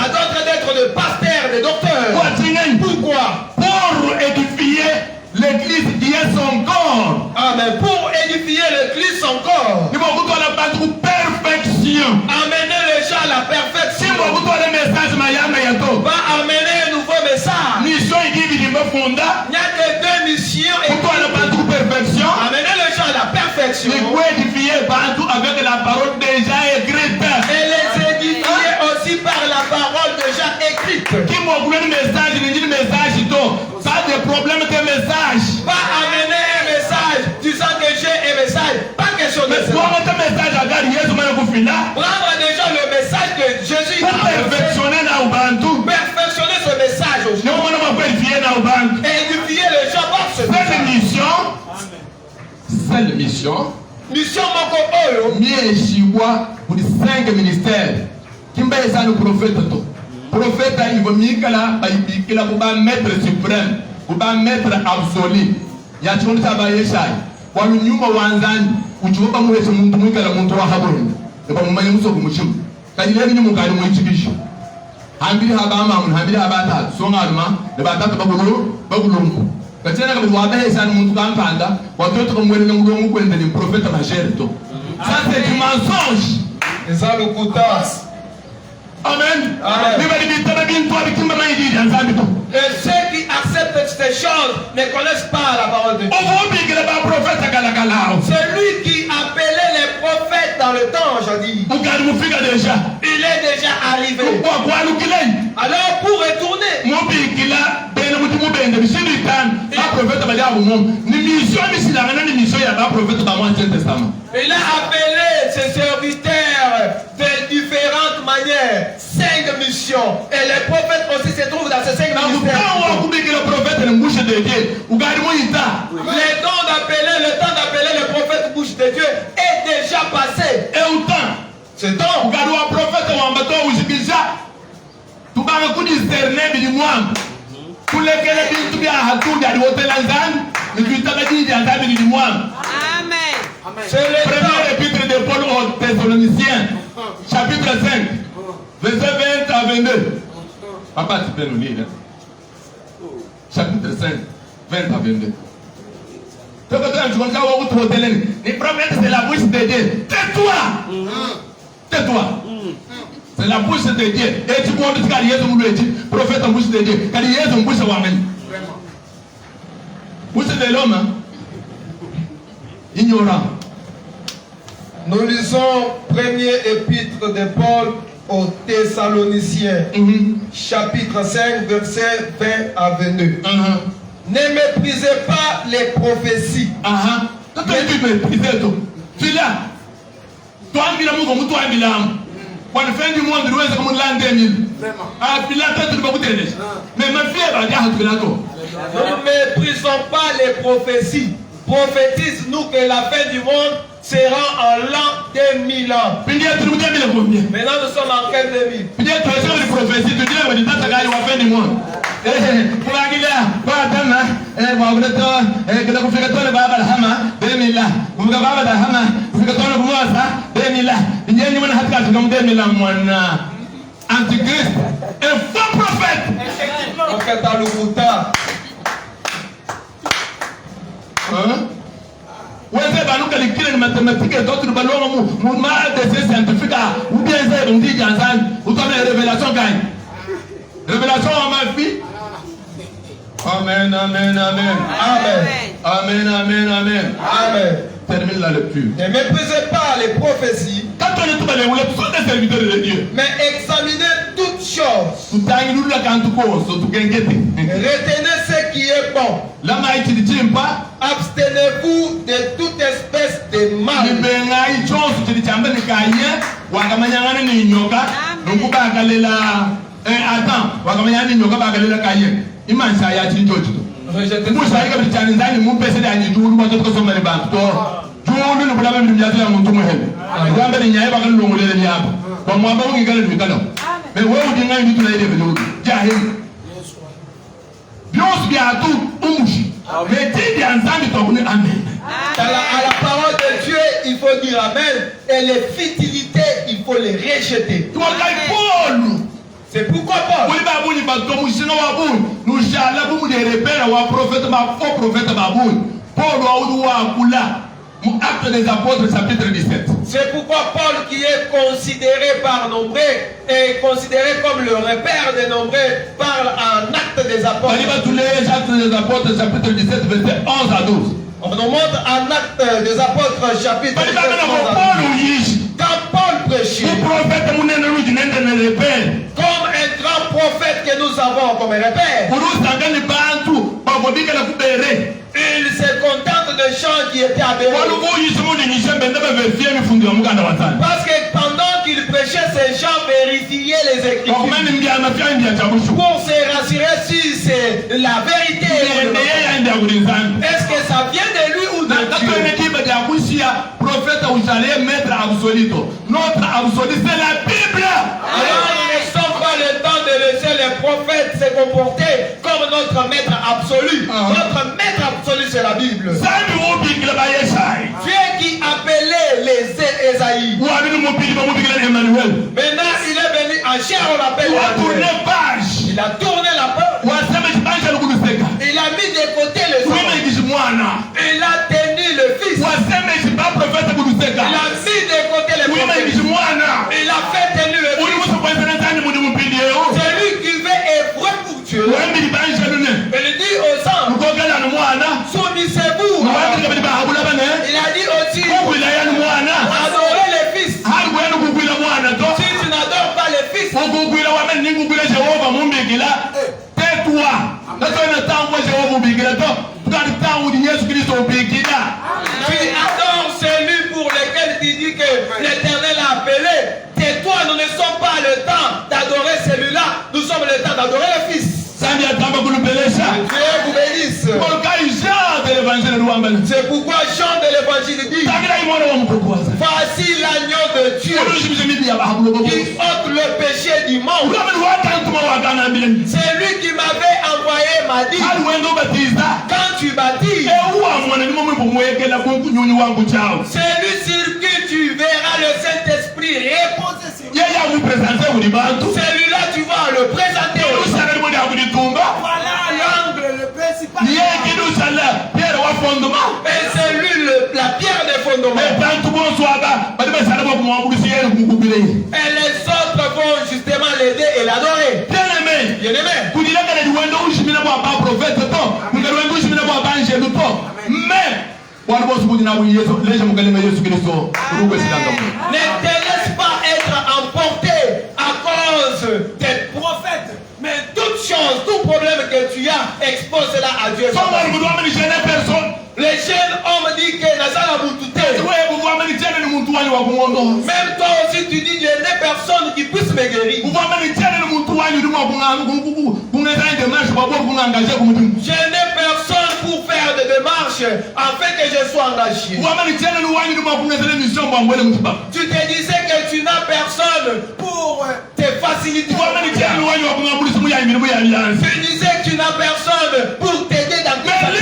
d'autres d'être des pasteurs, des docteurs. Pourquoi? Pour édifier l'église qui est son corps. Amen. Pour édifier l'église son corps. Amener les gens à la perfection. Va amener un nouveau message. Il n'y a que deux missions. Amener les gens à la perfection. Avec la parole déjà écrite. Et les édifier aussi par la parole déjà écrite. Pas de problème de message. Pas amener un message disant que j'ai un message. Pas question de ça. Prendre déjà le message que Jésus a perfectionner perfectionner ce message aujourd'hui. Et édifier les gens par ce message. Seule mission. Mission moko oyo. Mieshiwa pour 5 ministères. Kimba esanu prophète to. Prophète il va mikala baibikila kuba maître suprême, kuba maître absolu. Ya choni saba yeshai. Kwa nyuma wanzani uchiwoba mwese muntu mwikala muntu wa haboni. Eba mumanye muso kumushimu. Kajileni nyumu kali mwichibisho. Hambiri habama hambiri habata songa alma ne batata bagulungu. Kachena kama wabahe sana muntu kampanda watoto kamwele ngulungu kwenda ni prophète majeur to. Ça c'est du mensonge. Eza lokuta. Amen. Amen. Et ceux qui acceptent ces choses ne connaissent pas la parole de Dieu. C'est lui qui appelait les déjà. Il est déjà arrivé. Alors pour retourner, il a appelé ses serviteurs de différentes manières. 5 missions. Et les prophètes aussi se trouvent dans ces 5 ministères. Le temps d'appeler le prophète bouche de Dieu est déjà passé. C'est temps. C'est le premier épître de Paul aux Thessaloniciens, chapitre 5, verset 20 à 22. Papa, tu peux nous lire. Chapitre 5, 20 à 22. Les prophètes, c'est la bouche de Dieu. Tais-toi! Tais-toi! C'est la bouche de Dieu. Et tu vois, prophète en bouche de Dieu. Car il y a une bouche de l'homme. Bouche de l'homme. Ignorant. Nous lisons premier épître de Paul aux Thessaloniciens, chapitre 5, versets 20 à 22. Ne méprisez pas les prophéties. Quand fin du monde, nous sommes l'an 2000. Ah, Pilate, tu ne peux pas t'aider. Mais ma fille, elle va dire à Pilate. Nous ne méprisons pas les prophéties. Prophétise-nous que la fin du monde sera en l'an 2000 ans. Maintenant, nous sommes en quel 2000? Peut-être que c'est une prophétie. Tu dis, la fin du monde. Antichrist, un faux prophète. Ouais, c'est pas nous qui les mathématiques et d'autres ballons, mon mal de ces scientifiques, ou bien c'est une dit ou ton révélation gagne. Révélation à ma fille. Amen, amen, amen. Amen. Amen, amen, amen. Amen. Termine la lecture. Ne méprisez pas les prophéties. Quand on est tous les serviteurs de Dieu. Mais examinez toutes choses. Retenez ce qui est bon. Abstenez-vous de toute espèce de mal. À la parole de Dieu, il faut dire Amen. Et les futilités, il faut les rejeter. C'est pourquoi Paul. Acte des apôtres, chapitre 17. C'est pourquoi Paul, qui est considéré par nombreux, est considéré comme le repère des nombreux, parle en Acte des apôtres. Tous les actes des apôtres, chapitre 17, verset 11 à 12. On nous montre en Acte des apôtres, chapitre 17. Quand Paul prêchait, comme un grand prophète que nous avons comme repère, il se contente de gens qui étaient aberrés. Parce que pendant qu'il prêchait, ces gens vérifiaient les Écritures pour se rassurer si c'est la vérité. Est-ce que ça vient de lui ou de Dieu? Prophète vous allez mettre absolu. Notre absolu c'est la Bible. Alors il ne sont pas le temps de laisser les prophètes se comporter comme notre maître absolu. Notre maître absolu c'est la Bible. Dieu qui appelait les Esaïe. Maintenant il est venu en chair, on l'appelle. Il a tourné la page. Il a mis de côté le sang. Il a tenu le fils. Il a mis de côté les prophètes. Il a fait tenir le fils. Celui qui veut œuvrer pour Dieu. Il dit aux anges, soumisez-vous. Il a dit aussi, adorez le fils. C'est pourquoi Jean de l'évangile dit, voici l'agneau de Dieu qui ôte le péché du monde. C'est lui qui m'avait envoyé, m'a dit, quand tu baptises, c'est lui sur qui tu verras le Saint-Esprit reposer sur lui. Celui-là, tu vas le présenter. Voilà l'angle, le principal. Et c'est lui la pierre des fondements. Et les autres vont justement l'aider et l'adorer. Bien-aimé. Ne te laisse pas être emporté à cause des prophètes. Mais toute chose, tout problème que tu as, expose-la à Dieu. Les jeunes hommes disent que Nazara Boutouté. Même toi aussi tu dis qu'il n'y a personne qui puisse me guérir. Je n'ai personne pour faire des démarches afin que je sois engagé. Tu te disais que tu n'as personne pour te faciliter. Tu disais que tu n'as personne pour t'aider dans tes activités.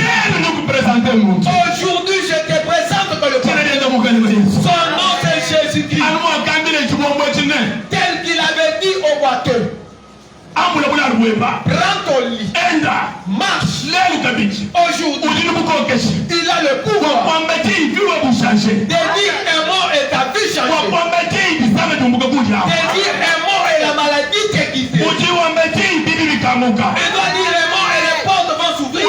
Aujourd'hui, je te présente que le son nom c'est Jésus-Christ. Tel qu'il avait dit au boiteux. Prends ton lit. Marche. Aujourd'hui, il a le pouvoir de dire un mot et ta vie changée. De dire un mot et la maladie t'est quittée. Il doit dire un mot et les portes vont s'ouvrir.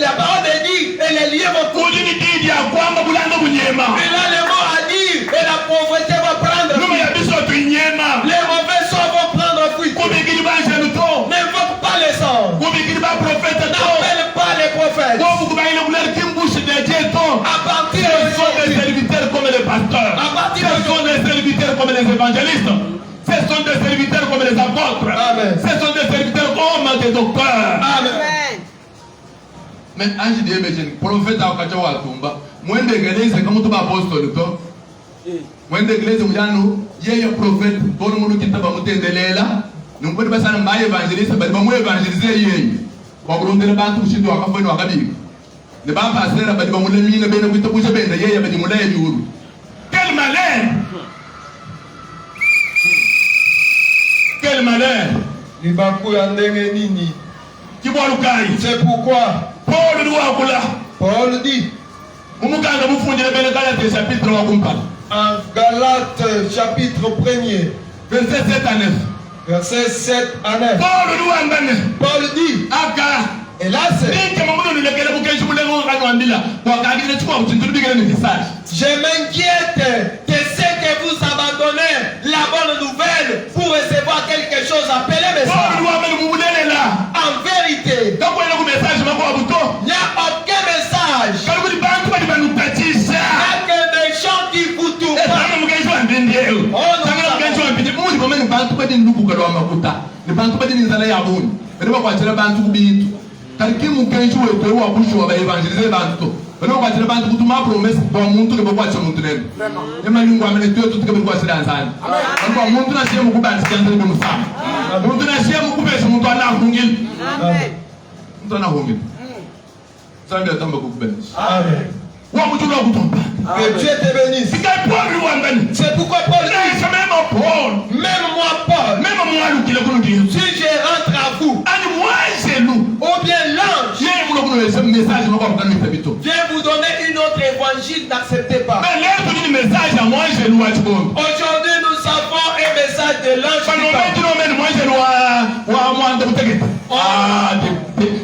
La parole est dit et les liens vont courir. Il a le mot à dire et la pauvreté va prendre fuite. Les mauvais sorts vont prendre fuite. N'invoque pas les sorts. N'appelle pas les prophètes. À partir de ce sont des serviteurs comme les pasteurs. Ce sont des serviteurs comme les évangélistes. Ce sont des serviteurs comme les apôtres. Amen. Ce sont des serviteurs comme des docteurs. Amen. Mais ange de Ebejen, prophète à Okachawa Tumba, moins d'église comme tout apostole. Moins d'église, il y a un prophète, tout le monde qui t'a pas monté de l'aile. Nous pouvons pas s'en aller évangéliser, mais moi évangéliser. Pour vous donner un tout chez toi, quand vous avez ne pas passer à Badibon, le mine, ben, vous te bougez bien, il y a des moulins du Ourou. Quel malheur! Quel malheur! C'est pourquoi Paul dit en Galates chapitre 1er, verset 7 à 9. Verset 7 à 9. Paul dit hélas, je m'inquiète de ce que vous abandonnez la bonne nouvelle pour recevoir quelque chose appelé message. En vérité, il n'y a aucun message. Il n'y a que des gens qui vous tournent. Amen. Que Dieu te bénisse. C'est pourquoi Paul dit, même moi Paul, si je rentre à vous, ou bien l'ange viens vous donner une autre évangile, n'acceptez pas. Aujourd'hui nous avons un message de l'ange.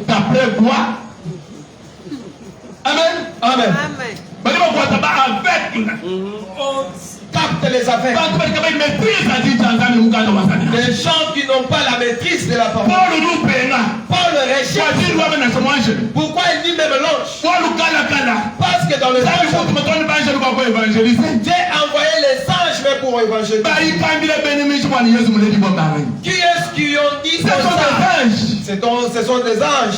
D'après quoi? Amen. Amen. Avec capte les affaires. Les gens qui n'ont pas la maîtrise de la parole. Paul recherche. Pourquoi il dit même l'ange? Parce que dans le Dieu a envoyé les anges mais pour évangéliser. Qui est-ce qui ont dit dit Ce sont comme ça. des anges. Ce sont des anges.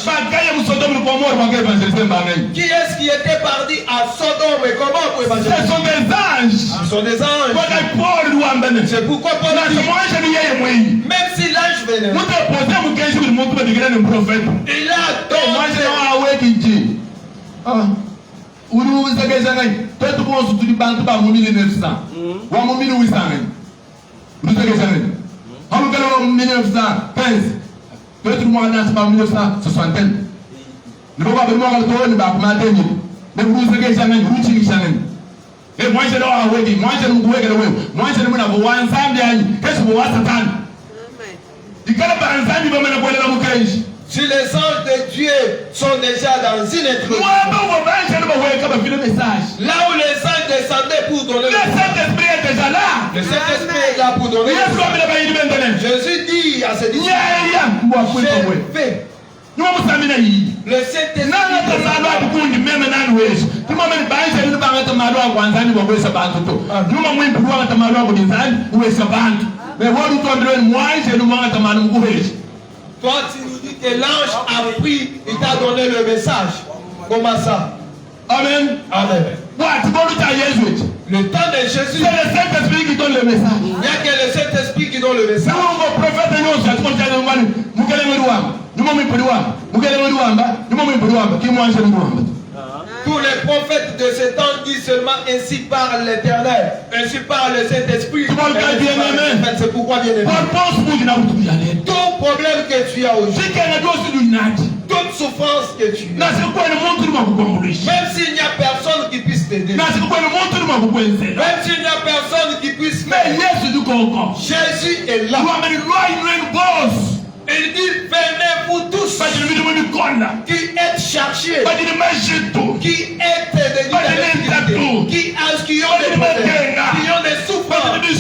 Qui est-ce qui était parti à Sodome et comment pour évangéliser? Ce sont des anges. Ce sont des anges. C'est pourquoi Paul dit, même si l'ange venait, il a donc uliuzekeza ngai twetu bonso tuli bantu ba mu 1900 wa mu 1800 ngai uliuzekeza ngai hamukala wa mu 1915 twetu mu ngana ba mu 1960 nibo ba bimo ngal to ni ba kuma tenyi ne uliuzekeza ngai ulichikisha ngai e mwaje lo awedi mwaje mkuweke wewe mwaje muna bo wansambi anyi kesho bo wasatani ikala ba nsambi ba mena kwela mu kenji. Si les anges de Dieu sont déjà dans une introduction, là où les anges descendaient pour donner le Saint-Esprit est déjà là. Le Saint-Esprit est là pour donner. Jésus dit à ses disciples, j'ai fait. Le Saint-Esprit toi, tu nous dis que l'ange a pris, il t'a donné le message. Comment ça? Amen. Amen. Le temps de Jésus, c'est le Saint-Esprit qui donne le message. Il n'y a que le Saint-Esprit qui donne le message. Tous les prophètes de ce temps disent seulement ainsi parle l'Éternel, ainsi parle le Saint-Esprit. C'est pourquoi bien aimé. Tout problème que tu as aujourd'hui, toute souffrance que tu as, même s'il n'y a personne qui puisse t'aider, même s'il n'y a personne qui puisse t'aider, Jésus est là. Il dit, venez vous tous qui êtes chargés, qui êtes des qui ont des problèmes, qui ont des souffrances, qui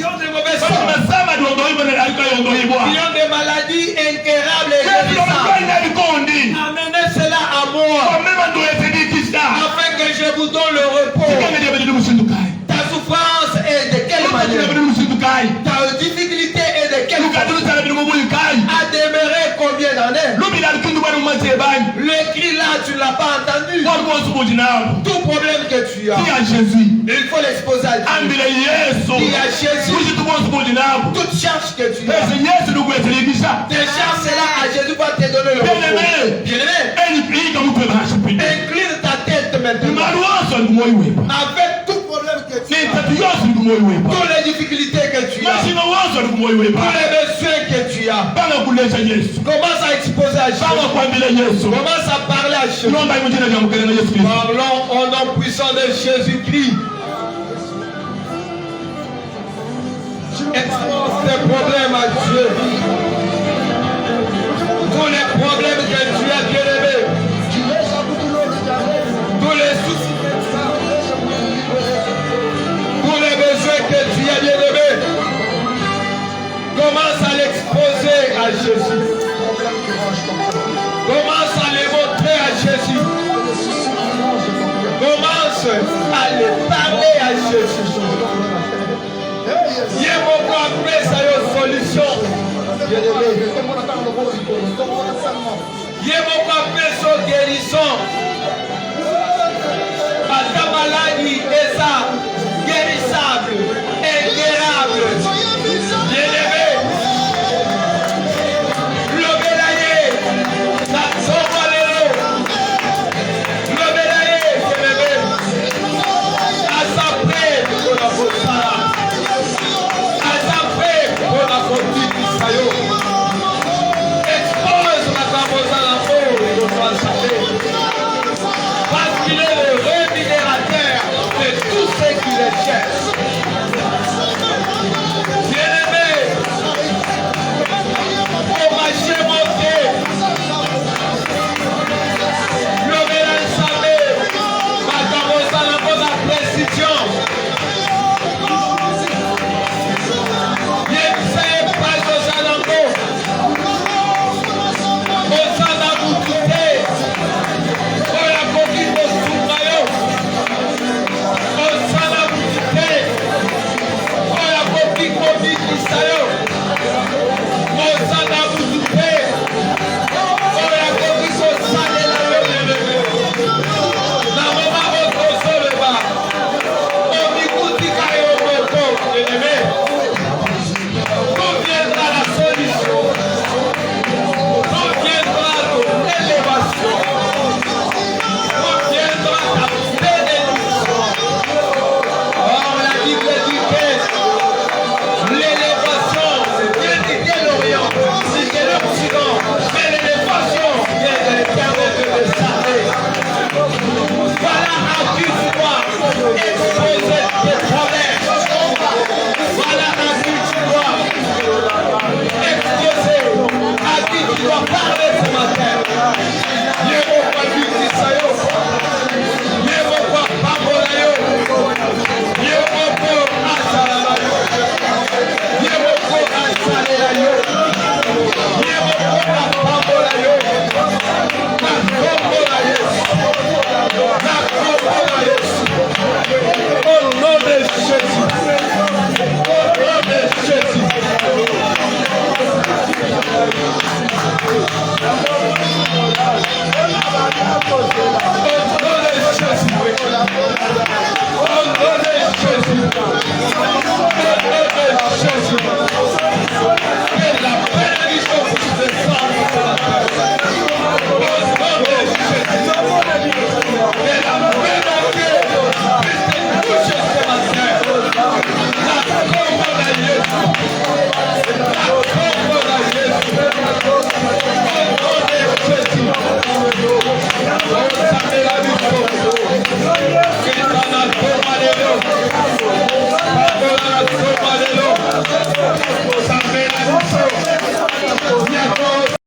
ont des mauvaises sortes, qui ont des maladies incurables et guérissables. Amenez cela à moi, afin que je vous donne le repos. Ta souffrance est de quelle manière? Ta difficulté est de quelle manière? A demeurer combien d'années? Le cri là, tu ne l'as pas entendu. Tout problème que tu as, il faut l'exposer à Dieu. Dis à Jésus. Toute charge que tu as, décharge cela à Jésus va te donner le repos. Bien-aimé, incline ta tête maintenant. Avec tout problème que tu as, toutes les difficultés que tu as, tous les besoins que tu as, commence à exposer à Jésus. Commence à parler à Jésus. Parlons au nom puissant de Jésus-Christ. Expose tes problèmes à Dieu. Tous les problèmes que tu as, bien-aimé, tous les soucis que tu as, tous les besoins que tu as, bien-aimé, commence à l'exposer à Jésus. Commence à les montrer à Jésus. Commence à les parler à Jésus. Il y a beaucoup après ça, solution. Il y a beaucoup après sa guérison.